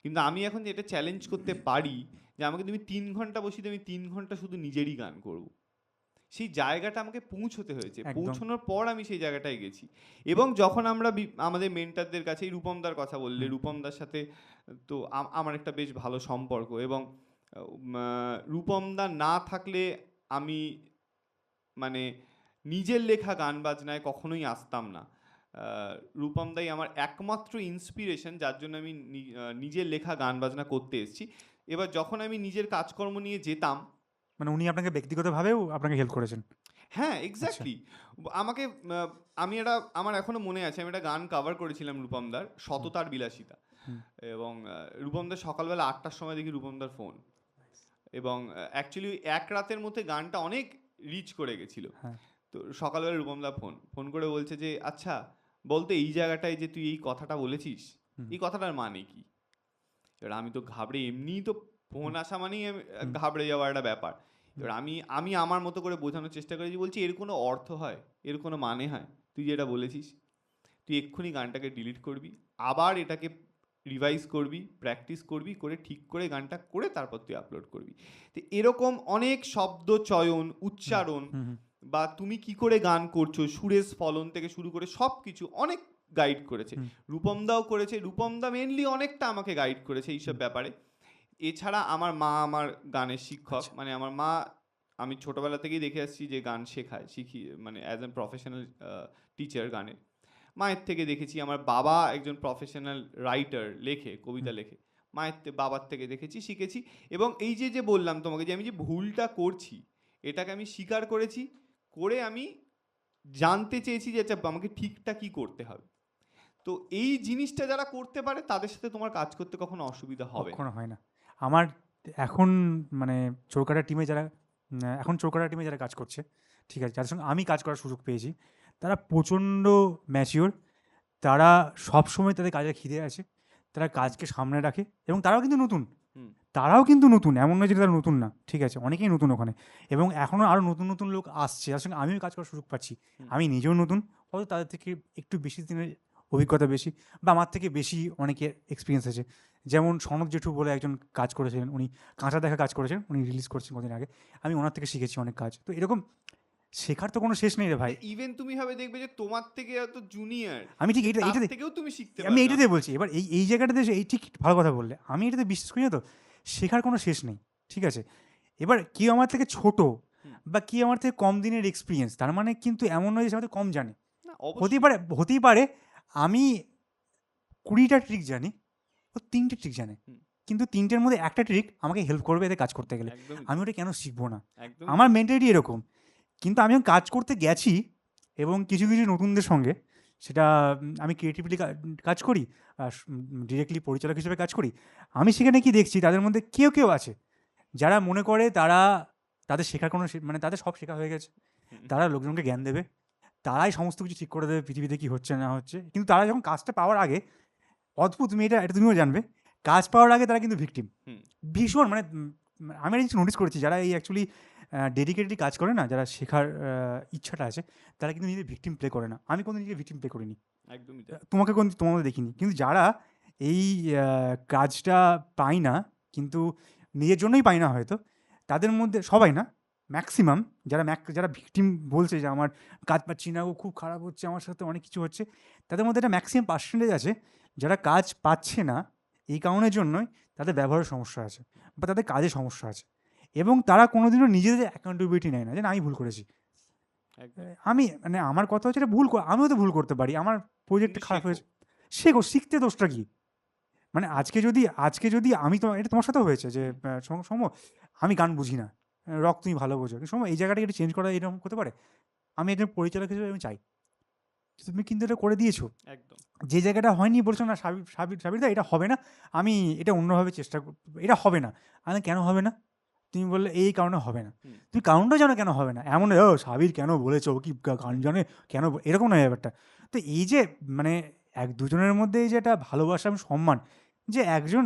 কিন্তু আমি এখন যেটা চ্যালেঞ্জ করতে পারি, যে আমাকে তুমি 3 ঘন্টা বসিয়ে দিয়ে আমি 3 ঘন্টা শুধু নিজেরই গান করব। সেই জায়গাটা আমাকে পৌঁছতে হয়েছে, একদম। পৌঁছানোর পর আমি সেই জায়গাটায় গেছি। এবং যখন আমরা আমাদের মেন্টারদের কাছে, এই রূপমদার কথা বললে, রূপমদার সাথে তো আমার একটা বেশ ভালো সম্পর্ক, এবং রূপমদা না থাকলে আমি মানে নিজের লেখা গান বাজনায় কখনোই আসতাম না। রূপমদাই আমার একমাত্র ইন্সপিরেশন, যার জন্য আমি নিজের লেখা গান বাজনা করতে এসেছি। এবার যখন আমি নিজের কাজকর্ম নিয়ে যেতাম, মানে উনি আপনাকে ব্যক্তিগতভাবেও আপনাকে হেল্প করেছেন? হ্যাঁ এক্স্যাক্টলি, আমাকে আমি আমার এখনো মনে আছে, আমি একটা গান কভার করেছিলাম রূপমদার, সততার বিলাসিতা। এবং রূপমদার সকালবেলা 8টার সময় দেখি রূপমদার ফোন, এবং অ্যাকচুয়ালি এক রাতের মধ্যে গানটা অনেক রিচ করে গেছিল। হ্যাঁ। তো সকালবেলা রূপমদা ফোন করে বলছে যে, আচ্ছা বলতে এই জায়গাটায় যে তুই এই কথাটা বলেছিস, এই কথাটার মানে কি? এবার আমি তো ঘাবড়ে, এমনিই তো ফোন আসা মানেই আমি ঘাবড়ে যাওয়ার একটা ব্যাপার। এবার আমি আমার মতো করে বোঝানোর চেষ্টা করেছি, বলছি এর কোনো অর্থ হয়, এর কোনো মানে হয়? তুই যেটা বলেছিস, তুই এক্ষুনি গানটাকে ডিলিট করবি, আবার এটাকে রিভাইজ করবি, প্র্যাকটিস করবি, করে ঠিক করে গানটা করে তারপর তুই আপলোড করবি। তো এরকম অনেক শব্দ চয়ন, উচ্চারণ, বা তুমি কি করে গান করছো, সুরেশ ফলন থেকে শুরু করে সব কিছু অনেক গাইড করেছে। রূপমদাও করেছে, রূপমদা মেনলি অনেকটা আমাকে গাইড করেছে এইসব ব্যাপারে। এছাড়া আমার মা আমার গানের শিক্ষক, মানে আমার মা, আমি ছোটবেলা থেকেই দেখে আসছি যে গান শেখায়, মানে অ্যাজ এ প্রফেশনাল টিচার গানের। মায়ের থেকে দেখেছি, আমার বাবা একজন প্রফেশনাল রাইটার, লেখে, কবিতা লেখে, বাবার থেকে দেখেছি, শিখেছি। এবং এই যে বললাম তোমাকে যে আমি যে ভুলটা করছি, এটাকে আমি স্বীকার করেছি, করে আমি জানতে চেয়েছি যে আচ্ছা আমাকে ঠিকটা কি করতে হবে। তো এই জিনিসটা যারা করতে পারে তাদের সাথে তোমার কাজ করতে কখনো অসুবিধা হবে না। কখনো হয় না। আমার এখন মানে চোরকাটা টিমে যারা এখন চোরকাটা টিমে যারা কাজ করছে, ঠিক আছে, যাদের সঙ্গে আমি কাজ করার সুযোগ পেয়েছি, তারা প্রচণ্ড ম্যাচিওর। তারা সবসময় তাদের কাজের খিদে আছে, তারা কাজকে সামনে রাখে, এবং তারাও কিন্তু নতুন। এমন নয় যে তারা নতুন না, ঠিক আছে, অনেকেই নতুন ওখানে, এবং এখনও আরও নতুন নতুন লোক আসছে যার সঙ্গে আমিও কাজ করার সুযোগ পাচ্ছি। আমি নিজেও নতুন, হয়তো তাদের থেকে একটু বেশি দিনের অভিজ্ঞতা বেশি, বা আমার থেকে বেশি অনেকের এক্সপিরিয়েন্স আছে। যেমন সনক জেঠু বলে একজন কাজ করেছিলেন, উনি কাঁচা দেখা কাজ করেছেন, উনি রিলিজ করছেন কদিন আগে, আমি ওনার থেকে শিখেছি অনেক কাজ। তো এরকম শেখার তো কোনো শেষ নেই রে ভাই। ইভেন তুমি ভাবে দেখবে যে তোমার থেকে এত জুনিয়র, আমি ঠিক তার এইটাতে থেকেও তুমি শিখতে আমি পারবে। এইটাতে বলছি, এবার এই জায়গাটাতে এই ঠিক ভালো কথা বললে, আমি এটাতে বিশ্বাস করি না তো, শেখার কোনো শেষ নেই, ঠিক আছে। এবার কেউ আমার থেকে ছোট বা কেউ আমার থেকে কম দিনের এক্সপিরিয়েন্স, তার মানে কিন্তু এমন নয় যে সে আমাদের কম জানে। না, হতেই পারে আমি 20টা ট্রিক জানি, ও 3টে ট্রিক জানে, কিন্তু 3টের মধ্যে একটা ট্রিক আমাকে হেল্প করবে এতে কাজ করতে গেলে। আমি ওটা কেন শিখবো না? আমার মেন্টালিটি এরকম। কিন্তু আমি যখন কাজ করতে গেছি, এবং কিছু কিছু নতুনদের সঙ্গে, সেটা আমি ক্রিয়েটিভলি কাজ করি, ডিরেক্টলি পরিচালক হিসেবে কাজ করি, আমি সেখানে কি দেখছি, তাদের মধ্যে কেউ আছে যারা মনে করে তাদের শেখার কোনো মানে তাদের সব শেখা হয়ে গেছে, তারা লোকজনকে জ্ঞান দেবে, তারাই সমস্ত কিছু ঠিক করে দেবে পৃথিবীতে কী হচ্ছে না হচ্ছে। কিন্তু তারা যখন কাজটা পাওয়ার আগে, অদ্ভুত, তুমি এটা তুমিও জানবে, কাজ পাওয়ার আগে তারা কিন্তু ভিকটিম। ভীষণ মানে আমি একটা জিনিস নোটিস করেছি, যারা এই অ্যাকচুয়ালি ডেডিকেটেডলি কাজ করে না, যারা শেখার ইচ্ছাটা আছে, তারা কিন্তু নিজেদের ভিকটিম প্লে করে না। আমি কোনো নিজে ভিকটিম প্লে করিনি, একদমই তোমাদের দেখিনি। কিন্তু যারা এই কাজটা পায় না, কিন্তু নিজের জন্যই পায় না হয়তো, তাদের মধ্যে, সবাই না, ম্যাক্সিমাম যারা ভিকটিম বলছে যে আমার কাজ পাচ্ছি না, ও খুব খারাপ হচ্ছে, আমার সাথে অনেক কিছু হচ্ছে, তাদের মধ্যে একটা ম্যাক্সিমাম পার্সেন্টেজ আছে যারা কাজ পাচ্ছে না এই কারণের জন্যই তাদের ব্যবহারের সমস্যা আছে বা তাদের কাজে সমস্যা আছে, এবং তারা কোনোদিনও নিজেদের অ্যাকাউন্টেবিলিটি নেয় না যে না, আমি ভুল করেছি। একদম। আমি মানে আমার কথা হচ্ছে এটা আমিও তো ভুল করতে পারি, আমার প্রজেক্ট কিন্তু খারাপ শেখো। হয়েছে, শেখো, শিখতে দোষটা কি? মানে আজকে যদি আমি এটা তোমার সাথেও হয়েছে যে সৌম্য, আমি গান বুঝি না, রক তুমি ভালো বোঝো, কিন্তু সৌম্য এই জায়গাটাকে একটু চেঞ্জ করা এরকম হতে পারে, আমি একজন পরিচালক হিসেবে আমি চাই, তুমি কিন্তু এটা করে দিয়েছো, একদম। যে জায়গাটা হয়নি বলছো না সাবির দা এটা হবে না, আমি এটা অন্যভাবে চেষ্টা এটা হবে না, আমি কেন হবে না? তুমি বললে এই কারণে হবে না, হুম। তুমি কারণটা জানো কেন হবে না, এমন ও সাবির কেন বলেছো, ও কি গান জানে কেন এরকম নয় ব্যাপারটা। তো এই যে মানে এক দুজনের মধ্যে এই যে একটা ভালোবাসা এবং সম্মান, যে একজন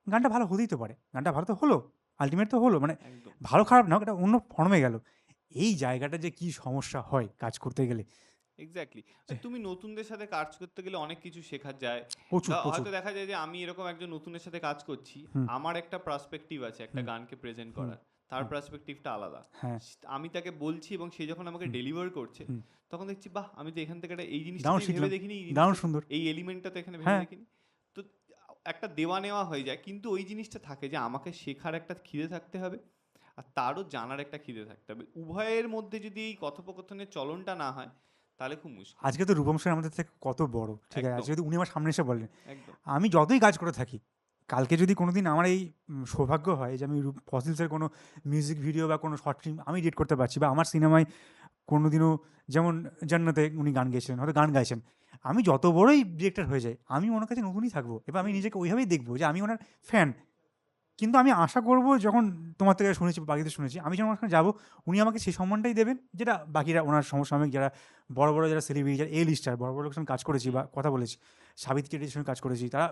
গানটা ভালো হতেই তো পারে, গানটা ভালো তো হলো, আলটিমেট তো হলো, মানে একদম। ভালো খারাপ না হোক, এটা অন্য ফর্মে গেল, এই জায়গাটা যে কি সমস্যা হয় কাজ করতে গেলে, এক্স্যাক্টলি। যে তুমি নতুনদের সাথে কাজ করতে গেলে অনেক কিছু শেখা যায়। প্রচুর প্রচুর। হয়তো দেখা যায় যে আমি এরকম একজন নতুনের সাথে কাজ করছি, হুম আমার একটা পার্সপেক্টিভ আছে একটা হুম গানকে প্রেজেন্ট হুম করার, তার হুম, পার্সপেক্টিভটা আলাদা। হ্যাঁ, আমি তাকে বলছি এবং সে যখন আমাকে হুম ডেলিভার করছে, হুম, তখন দেখছি বাহ, আমি তো এখান থেকে এই জিনিসটা তো দারুণ আমি ভেবে শিখলাম, দেখিনি, এই দারুণ জিনিসটা সুন্দর, এই এলিমেন্টটা তো এখানে ভেবে হ্যাঁ, দেখিনি। তো একটা দেওয়া নেওয়া হয়ে যায়, কিন্তু ওই জিনিসটা থাকে যে আমাকে শেখার একটা খিদে থাকতে হবে আর তারও জানার একটা খিদে থাকতে হবে। উভয়ের মধ্যে যদি এই কথোপকথনের চলনটা না হয় তাহলে খুব মুশকিল। আজকে তো রূপম সেন আমাদের থেকে কত বড়, ঠিক আছে, একদম। আজকে যদি উনি আমার সামনে এসে বলেন, একদম। আমি যতই কাজ করে থাকি, কালকে যদি কোনোদিন আমার এই সৌভাগ্য হয় যে আমি ফসিলসের কোনো মিউজিক ভিডিও বা কোনো শর্ট ফিল্ম আমি এডিট করতে পারছি, বা আমার সিনেমায় কোনোদিনও, যেমন জান্নাতে উনি গান গেয়েছিলেন, হয়তো গান গাইছেন, আমি যত বড়ই ডিরেক্টর হয়ে যাই, আমি ওনার কাছে নতুনই থাকবো, এবার আমি হুম। নিজেকে ওইভাবেই দেখবো যে আমি ওনার ফ্যান, কিন্তু আমি আশা করব যখন তোমার থেকে শুনেছি বা বাকিদের শুনেছি, আমি যখন ওখানে যাবো, উনি আমাকে সেই সম্মানটাই দেবেন যেটা বাকিরা ওনার সমসাময়িক যারা বড় বড় যারা সেলিব্রিটি, যারা লিস্টার বড় বড় লোকের সঙ্গে কাজ করেছি হুম। বা কথা বলেছি, সাবিত্রী চ্যাটার্জির সঙ্গে কাজ করেছি, তারা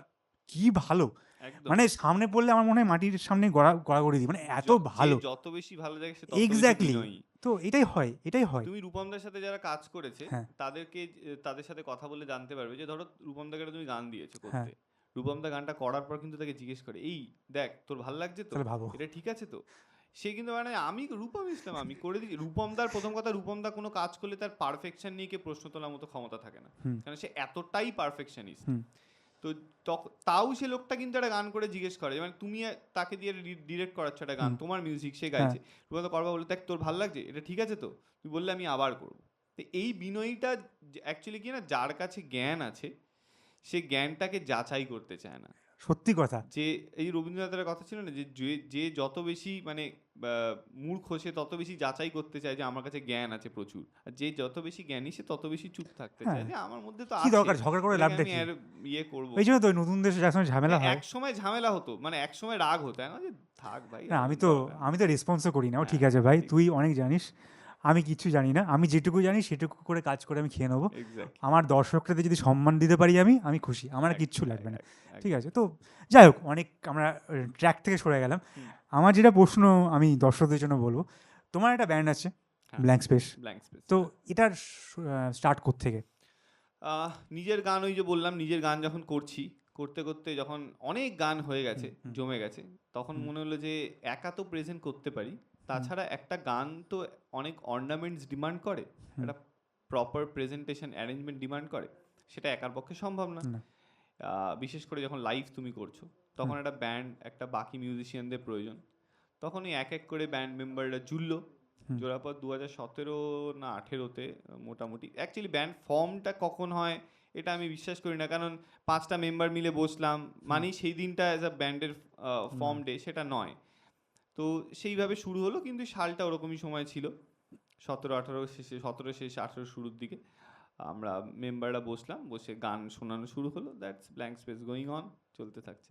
কি ভালো, একদম। মানে সামনে পড়লে আমার মনে হয় মাটির সামনে গড়াগড়ি দিই, মানে এত যে ভালো। যত বেশি ভালো জায়গা সে তত বেশি এক্স্যাক্টলি, বিনয়ী। তো এটাই হয়, এটাই হয়, তুমি রূপমদার সাথে যারা কাজ করেছে হ্যাঁ তাদেরকে তাদের সাথে কথা বলে জানতে পারবে যে ধরো রূপমদাকে একটা তুমি গান দিয়েছো হ্যাঁ, করতে, রূপমদা গানটা করার পর কিন্তু তাকে জিজ্ঞেস করে, এই দেখ তোর ভাল লাগছে তো, তাহলে ভাবো, এটা ঠিক আছে তো। সে কিন্তু মানে আমি রূপম ইসলাম আমি করে দিচ্ছি। রূপমদার প্রথম কথা, রূপমদা কোনো কাজ করলে তার পারফেকশন নিয়ে কে প্রশ্ন তোলার মতো ক্ষমতা থাকে না, হুম কারণ সে এতটাই পারফেকশনিস্ট। হুম তো তাও সে লোকটা কিন্তু একটা গান করে জিজ্ঞেস করে, মানে তুমি তাকে দিয়ে ডিরেক্ট করাচ্ছ একটা গান, হুম, তোমার মিউজিক সে হ্যাঁ, গাইছে, রূপমদা করবা বলে দেখ তোর ভাল লাগছে, এটা ঠিক আছে তো, তুই বললে আমি আবার করবো। তো এই বিনয়ীটা অ্যাকচুয়ালি কি না, যার কাছে জ্ঞান আছে সে জ্ঞানটাকে যাচাই করতে চায় না। সত্যি কথা, যে এই রবীন্দ্রনাথের কথা ছিল না যে যে যত বেশি মানে মূর্খ সে তত বেশি যাচাই করতে চায় যে আমার কাছে জ্ঞান আছে প্রচুর, আর যে যত বেশি জ্ঞানী সে তত বেশি চুপ থাকতে হ্যাঁ, চায় যে আমার মধ্যে তো কি আছে, দরকার ঝগড়া করে এটাকে লাভটা আমি কি? আর ইয়ে করবো। এই জন্য তো নতুনদের যার সঙ্গে ঝামেলা হয়, এক সময় ঝামেলা হতো, মানে এক সময় রাগ হতো, এখন যে থাক ভাই না আর আমি তো দরকার নেই। আমি তো রেসপন্সও করি না, ও ঠিক হ্যাঁ, আছে ভাই, ঠিক। তুই অনেক জানিস, আমি কিচ্ছু জানি না, আমি যেটুকু জানি সেটুকু করে কাজ করে আমি খেয়ে নেবো, এক্স্যাক্টলি। আমার দর্শকদের যদি সম্মান দিতে পারি আমি খুশি, আমার আর কিচ্ছু একদম। লাগবে না, ঠিক একদম। আছে। তো যাই হোক, অনেক আমরা ট্র্যাক থেকে সরে গেলাম, হুম। আমার যেটা প্রশ্ন আমি দর্শকদের জন্য বলবো, তোমার একটা ব্যান্ড আছে হ্যাঁ। Blank space, blank space. তো এটার স্টার্ট থেকে, নিজের গান ওই যে বললাম, নিজের গান যখন করছি, করতে করতে যখন অনেক গান হয়ে হুম গেছে, হুম জমে গেছে, তখন হুম মনে হলো যে একা তো প্রেজেন্ট করতে পারি, হুম তাছাড়া একটা গান তো অনেক অর্নামেন্টস ডিমান্ড করে, হুম, একটা প্রপার প্রেজেন্টেশন অ্যারেঞ্জমেন্ট ডিমান্ড করে, সেটা একার পক্ষে সম্ভব না। না, বিশেষ করে যখন লাইভ তুমি করছো, হুম তখন একটা ব্যান্ড, একটা বাকি মিউজিশিয়ানদের প্রয়োজন। তখনই এক এক করে ব্যান্ড মেম্বাররা জুড়লো, হুম জোড়ার পর 2017 না 18-তে মোটামুটি, অ্যাকচুয়ালি ব্যান্ড ফর্মটা কখন হয় এটা আমি বিশ্বাস করি না, কারণ 5টা মেম্বার মিলে বসলাম হুম, মানেই সেই দিনটা অ্যাজ আ ব্যান্ডের না, ফর্ম ডে, সেটা নয়। তো সেইভাবে শুরু হলো, কিন্তু সালটা ওরকমই সময় ছিল, 17-18 শেষে, 17 শেষে 18 শুরুর দিকে আমরা মেম্বাররা বসলাম, বসে গান শোনানো শুরু হলো, that's blank space going on, চলতে থাকছে।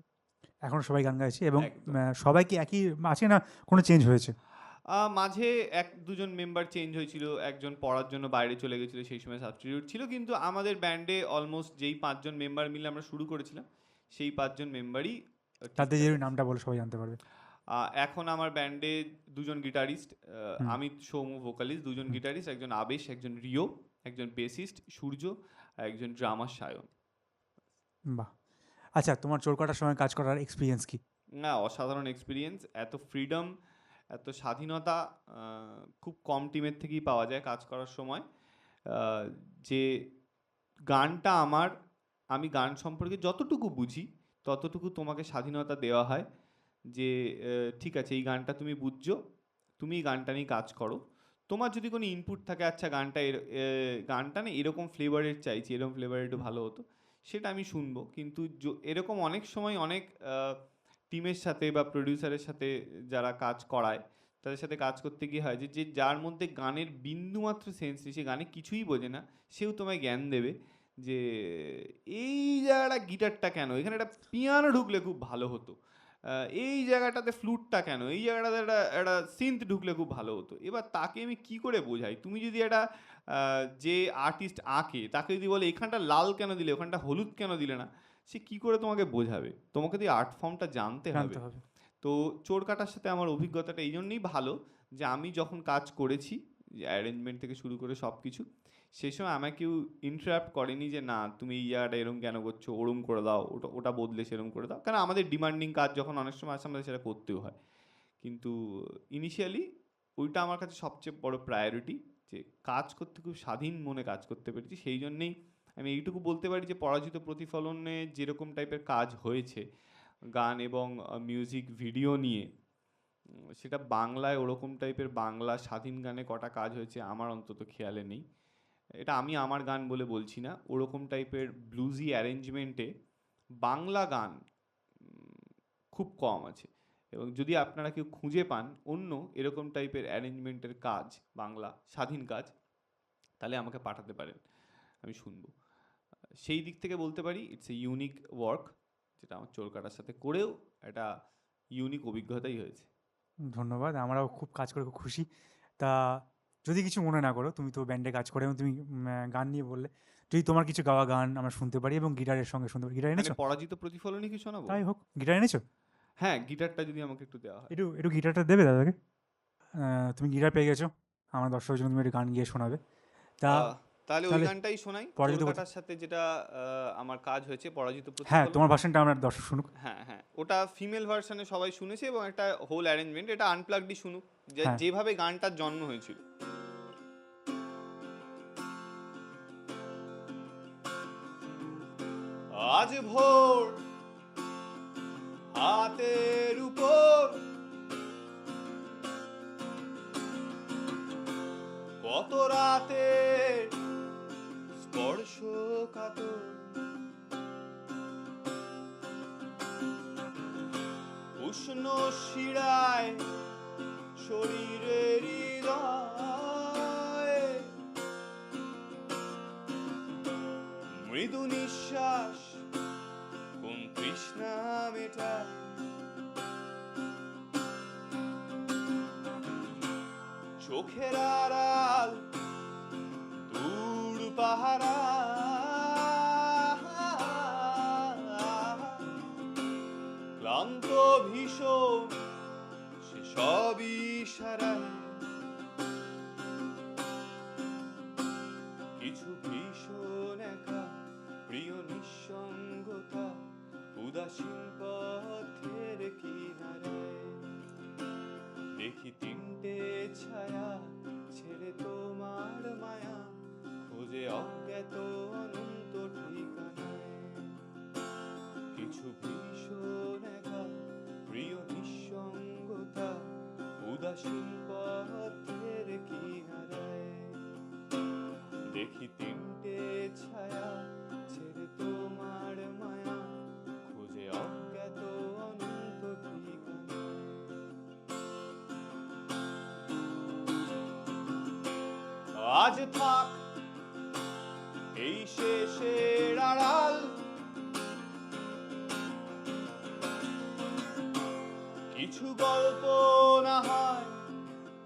এখনো সবাই গান গাইছে, এবং একদম। সবাই কি একই আছে না কোনো চেঞ্জ হয়েছে? মাঝে এক দুজন মেম্বার চেঞ্জ হয়েছিল, একজন পড়ার জন্য বাইরে চলে গেছিল, সেই সময় সাবস্টিটিউট ছিল, কিন্তু আমাদের ব্যান্ডে অলমোস্ট যেই 5জন মেম্বার মিলে আমরা শুরু করেছিলাম সেই 5জন মেম্বারই তাদের ঠিকঠাক যদি আছে। নামটা বলে সবাই জানতে পারবে। এখন আমার ব্যান্ডে দুজন গিটারিস্ট, হুম আমি সৌম্য ভোকালিস্ট, দুজন হুম, গিটারিস্ট, একজন আবেশ, একজন রিও, একজন বেসিস্ট সূর্য, আর একজন ড্রামার সায়ন। বাহ, আচ্ছা, তোমার চোর কাটার সময় কাজ করার এক্সপিরিয়েন্স কি? না, অসাধারণ এক্সপিরিয়েন্স, এত ফ্রিডম, এত স্বাধীনতা খুব কম টিমের থেকেই পাওয়া যায় কাজ করার সময়। যে গানটা আমি গান সম্পর্কে যতটুকু বুঝি ততটুকু তোমাকে স্বাধীনতা দেওয়া হয় যে ঠিক আছে এই গানটা তুমি বুঝছো, তুমি এই গানটা নিয়ে কাজ করো। তোমার যদি কোনো ইনপুট থাকে, আচ্ছা গানটা না এরকম ফ্লেভারের চাইছি, এরকম ফ্লেভারের একটু ভালো হতো, সেটা আমি শুনবো। কিন্তু এরকম অনেক সময় অনেক টিমের সাথে বা প্রডিউসারের সাথে যারা কাজ করায় তাদের সাথে কাজ করতে গিয়ে হয় যে যে যার মধ্যে গানের বিন্দুমাত্র সেন্স নেই, সে গানে কিছুই বোঝে না, সেও তোমায় জ্ঞান দেবে যে এই জায়গাটা গিটারটা কেন, এখানে একটা পিয়ানো ঢুকলে খুব ভালো হতো, এই জায়গাটাতে ফ্লুটটা কেন, এই জায়গাটাতে একটা একটা সিন্থ ঢুকলে খুব ভালো হতো। এবার তাকে আমি কি করে বোঝাই? তুমি যদি একটা যে আর্টিস্ট আঁকে তাকে যদি বলে এখানটা লাল কেন দিলে, ওখানটা হলুদ কেন দিলে না, সে কি করে তোমাকে বোঝাবে? তোমাকে তো আর্ট ফর্মটা জানতে হবে। জানতে হবে। তো চোর কাটার সাথে আমার অভিজ্ঞতাটা এই জন্যই ভালো যে আমি যখন কাজ করেছি, অ্যারেঞ্জমেন্ট থেকে শুরু করে সব কিছু, সেই সময় আমাকে কেউ ইন্টারাপ্ট করেনি যে না তুমি এই জায়গাটা এরম কেন করছো, ওরম করে দাও, ওটা ওটা বদলে সেরম করে দাও। কারণ আমাদের ডিমান্ডিং কাজ যখন অনেক সময় আসে আমাদের সেটা করতেও হয়। কিন্তু ইনিশিয়ালি ওইটা আমার কাছে সবচেয়ে বড় প্রায়োরিটি, যে কাজ করতে খুব স্বাধীন মনে কাজ করতে পেরেছি। সেই জন্যেই আমি এইটুকু বলতে পারি যে পরাজিত প্রতিফলনে যেরকম টাইপের কাজ হয়েছে গান এবং মিউজিক ভিডিও নিয়ে, সেটা বাংলায় ওরকম টাইপের বাংলা স্বাধীন গানে কটা কাজ হয়েছে আমার অন্তত খেয়ালে নেই। এটা আমি আমার গান বলে বলছি না, ওরকম টাইপের ব্লুজি অ্যারেঞ্জমেন্টে বাংলা গান খুব কম আছে। এবং যদি আপনারা কেউ খুঁজে পান অন্য এরকম টাইপের অ্যারেঞ্জমেন্টের কাজ, বাংলা স্বাধীন কাজ, তাহলে আমাকে পাঠাতে পারেন, আমি শুনবো। সেই দিক থেকে বলতে পারি ইটস এ ইউনিক ওয়ার্ক, যেটা আমার চোর কাটার সাথে করেও একটা ইউনিক অভিজ্ঞতাই হয়েছে। ধন্যবাদ, আমরাও খুব কাজ করে খুব খুশি। তা যদি কিছু মনে না করো, তুমি তো ব্যান্ডে কাজ করে এবং তুমি গান নিয়ে বললে, যদি তোমার কিছু গাওয়া গান আমরা শুনতে পারি এবং গিটারের সঙ্গে শুনতে পারি। গিটার মানে এনেছো? পরাজিত প্রতিফলনই কি শোনাবো? তাই হোক, গিটার এনেছো? হ্যাঁ, গিটারটা যদি আমাকে একটু দেওয়া হয়। একটু একটু গিটারটা দেবে দাদাকে? তুমি গিটার পেয়ে গেছো, আমার দর্শকের জন্য তুমি একটু গান গিয়ে শোনাবে। তা তাহলে ওই তাহলে গানটাই শোনাই, চোর পরাজিত কাটার সাথে যেটা আমার কাজ হয়েছে, পরাজিত হ্যাঁ, প্রতিফলন। তোমার ভার্সনটা আমার দর্শক শুনুক। হ্যাঁ হ্যাঁ, ওটা ফিমেল ভার্সনে সবাই শুনেছে এবং একটা হোল অ্যারেঞ্জমেন্ট, এটা আনপ্লাগডই শুনুক, হ্যাঁ। যেভাবে গানটার জন্ম হয়েছিল। আজ ভোর হাতের উপর কত রাতের স্পর্শ কাতর, উষ্ণ শিরায় শরীরের হৃদয়, মৃদু নিঃশ্বাস কোন তৃষ্ণা মেটায়, চোখের আড়াল দূর পাহারা, ক্লান্ত ভীষণ সে সবই সারায়, কিছু ভীষণ একা প্রিয় নিঃসঙ্গতা, উদাসীন পথের কিনারায়, দেখি তিনটে ছায়া ছেড়ে তোমার মায়া, খোঁজে অজ্ঞাত অনন্ত ঠিকানায়, কিছু ভীষণ একা প্রিয় নিঃসঙ্গতা, উদাসীন পথের কিনারায়, দেখি তিনটে ছায়া ছেড়ে তোমার মায়া, খোঁজে অজ্ঞাত অনন্ত ঠিকানায়। আজ থাক এই শেষের আড়াল, কিছু গল্প না হয়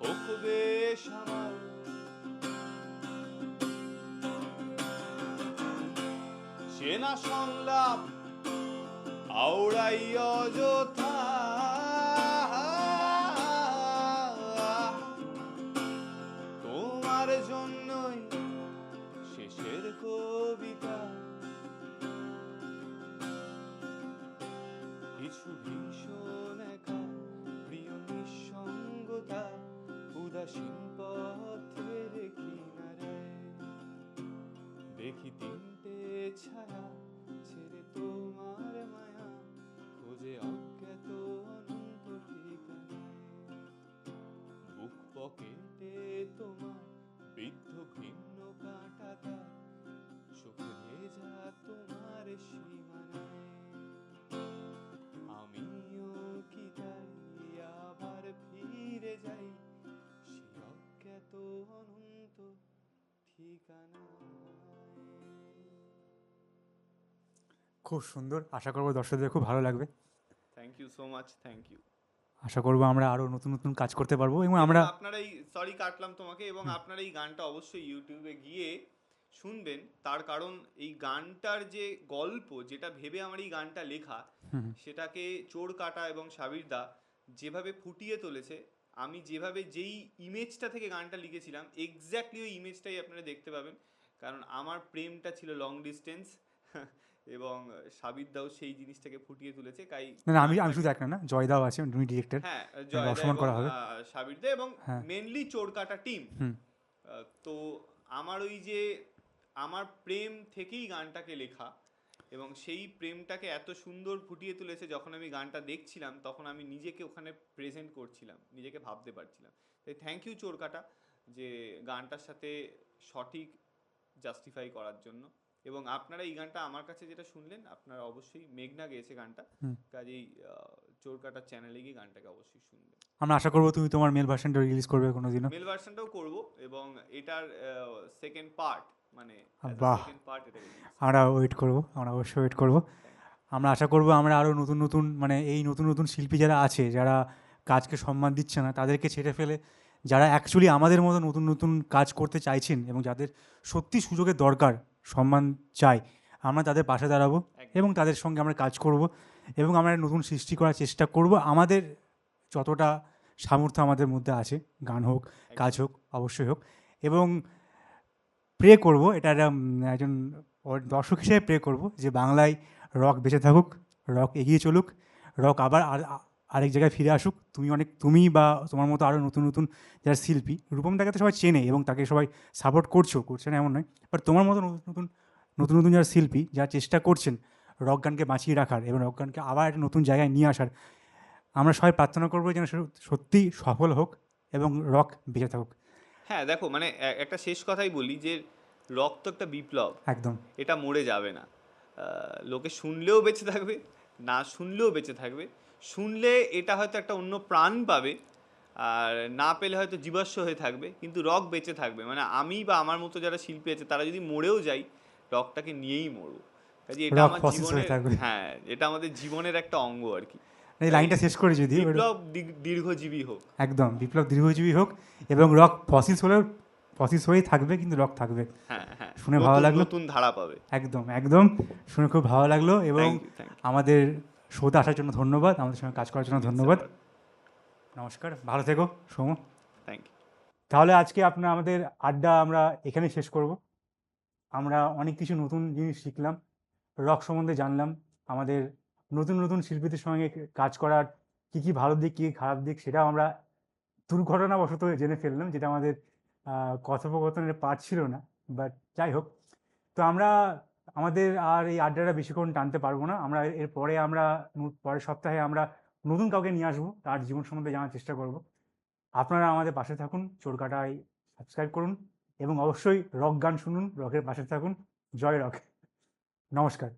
হোক বেশ আমার, চেনা সংলাপ আওড়াই অযথা, তোমার জন্যই শেষের কবিতা, কিছু ভীষণ একা প্রিয় নিঃসঙ্গতা, দেখি তিনটে ছায়া ছেড়ে তোমার মায়া খোঁজে অজ্ঞাত অনন্ত ঠিকানায়। বুক পকেটে তোমার বিদ্ধ ঘৃণ্য কাঁটা তার চোখ ভেজা তোমার সীমানায়। আমিও কি তাই আবার ফিরে যাই সেই অজ্ঞাত অনন্ত ঠিকানায়। খুব সুন্দর, আশা করবো দর্শকদের খুব ভালো লাগবে। Thank you so much, thank you. আশা করবো আমরা আরও নতুন নতুন কাজ করতে পারবো এবং এবং আমরা আপনারা এই, সরি কাটলাম তোমাকে, এবং আপনারা এই গানটা অবশ্যই ইউটিউবে গিয়ে শুনবেন। তার কারণ এই গানটার যে গল্প, যেটা ভেবে আমার এই গানটা লেখা, সেটাকে চোর কাটা এবং সাবির দা যেভাবে ফুটিয়ে তুলেছে, আমি যেভাবে যেই ইমেজটা থেকে গানটা লিখেছিলাম এক্স্যাক্টলি ওই ইমেজটাই আপনারা দেখতে পাবেন। কারণ আমার প্রেমটা ছিল লং ডিস্টেন্স এবং সাবির দাও সেই জিনিসটাকে ফুটিয়ে তুলেছে। তাই না না, আমি শুধু একটা না, জয়দাও আছে, উনি ডিরেক্টর, হ্যাঁ, জয়দা অসম্মান এবং করা হবে। সাবির দা এবং হ্যাঁ। মেনলি চোর কাটা টিম। হুম। তো আমার ওই যে আমার প্রেম থেকেই গানটাকে লেখা, এবং সেই প্রেমটাকে এত সুন্দর ফুটিয়ে তুলেছে। যখন আমি গানটা দেখছিলাম তখন আমি নিজেকে ওখানে প্রেজেন্ট করছিলাম, নিজেকে ভাবতে পারছিলাম। তাই থ্যাংক ইউ চোর কাটা, যে গানটার সাথে সঠিক জাস্টিফাই করার জন্য। এবং আপনারা এই গানটা আমার কাছে যেটা শুনলেন, আপনারা অবশ্যই, মেঘনা গেয়েছে গানটা, কাজেই চোর কাটার চ্যানেলে গিয়ে গানটাকে অবশ্যই শুনবেন। আমরা আশা করবো তুমি তোমার মেল ভার্সনটা রিলিজ করবে কোনোদিনও। মেল ভার্সনটাও করব, এবং এটার সেকেন্ড পার্ট, মানে বাহ, সেকেন্ড পার্ট এটা release। আমরা ওয়েট করবো, আমরা অবশ্যই ওয়েট করবো। আমরা আশা করবো আমরা আরও নতুন নতুন, মানে এই নতুন নতুন শিল্পী যারা আছে, যারা কাজকে সম্মান দিচ্ছে না তাদেরকে ছেড়ে ফেলে, যারা অ্যাকচুয়ালি আমাদের মতো নতুন নতুন কাজ করতে চাইছেন এবং যাদের সত্যি সুযোগের দরকার, সম্মান চাই, আমরা তাদের পাশে দাঁড়াবো এবং তাদের সঙ্গে আমরা কাজ করব এবং আমরা নতুন সৃষ্টি করার চেষ্টা করব। আমাদের যতটা সামর্থ্য আমাদের মধ্যে আছে, গান হোক, কাজ হোক, অবশ্যই হোক। এবং প্রে করব, এটা একজন দর্শক হিসেবে প্রে করব যে বাংলায় রক বেঁচে থাকুক, রক এগিয়ে চলুক, রক আবার আরেক জায়গায় ফিরে আসুক। তুমি বা তোমার মতো আরও নতুন নতুন যারা শিল্পী, রূপমদাকে তো সবাই চেনে এবং তাকে সবাই সাপোর্ট করছে না এমন নয়, বাট তোমার মতো নতুন নতুন নতুন যারা শিল্পী, যারা চেষ্টা করছেন রক গানকে বাঁচিয়ে রাখার এবং রক গানকে আবার একটা নতুন জায়গায় নিয়ে আসার, আমরা সবাই প্রার্থনা করবো যেন সত্যি সফল হোক এবং রক বেঁচে থাকুক। হ্যাঁ, দেখো, মানে একটা শেষ কথাই বলি যে রক তো একটা বিপ্লব, একদম। এটা মরে যাবে না। লোকে শুনলেও বেঁচে থাকবে, না শুনলেও বেঁচে থাকবে। শুনলে এটা হয়তো একটা অন্য প্রাণ পাবে, আর না পেলে হয়তো জীবাশ্ম হয়ে থাকবে, কিন্তু রক বেঁচে থাকবে। মানে আমি বা আমার মতো যারা শিল্পী আছে তারা যদি মরেও যাই, রকটাকে নিয়েই মরবো। কাজে এটা রক আমার ফসিলস হয়ে জীবনের, থাকবে। হ্যাঁ, এটা আমাদের জীবনের একটা অঙ্গ আর কি। এই লাইনটা শেষ করে যদি বিপ্লব দীর্ঘজীবী হোক। একদম, বিপ্লব দীর্ঘজীবী হোক এবং রক ফসিলস হয়েই থাকবে, কিন্তু রক থাকবে। হ্যাঁ হ্যাঁ, শুনে ভালো লাগলো, নতুন ধারা পাবে। একদম একদম, শুনে খুব ভালো লাগলো। এবং Thank you. আমাদের শোতে আসার জন্য ধন্যবাদ, আমাদের সঙ্গে কাজ করার জন্য ধন্যবাদ। নমস্কার, ভালো থেকো সৌম। Thank you. তাহলে আজকে আমাদের আড্ডা আমরা এখানেই শেষ করব। আমরা অনেক কিছু নতুন জিনিস শিখলাম, রক সম্বন্ধে জানলাম, আমাদের নতুন নতুন শিল্পীদের সঙ্গে কাজ করার কী কী ভালো দিক, কী কী খারাপ দিক, সেটাও আমরা দুর্ঘটনাবশত জেনে ফেললাম, যেটা আমাদের কথোপকথনের পার্ট ছিল না। বাট যাই হোক, তো আমরা আমাদের আর এই আড্ডাটা বেশিক্ষণ টানতে পারবো না। আমরা পরের সপ্তাহে আমরা নতুন কাউকে নিয়ে আসবো, তার জীবন সম্বন্ধে জানার চেষ্টা করব। আপনারা আমাদের পাশে থাকুন, চোরকাটায় সাবস্ক্রাইব করুন এবং অবশ্যই রক গান শুনুন, রকের পাশে থাকুন। জয় রক, নমস্কার।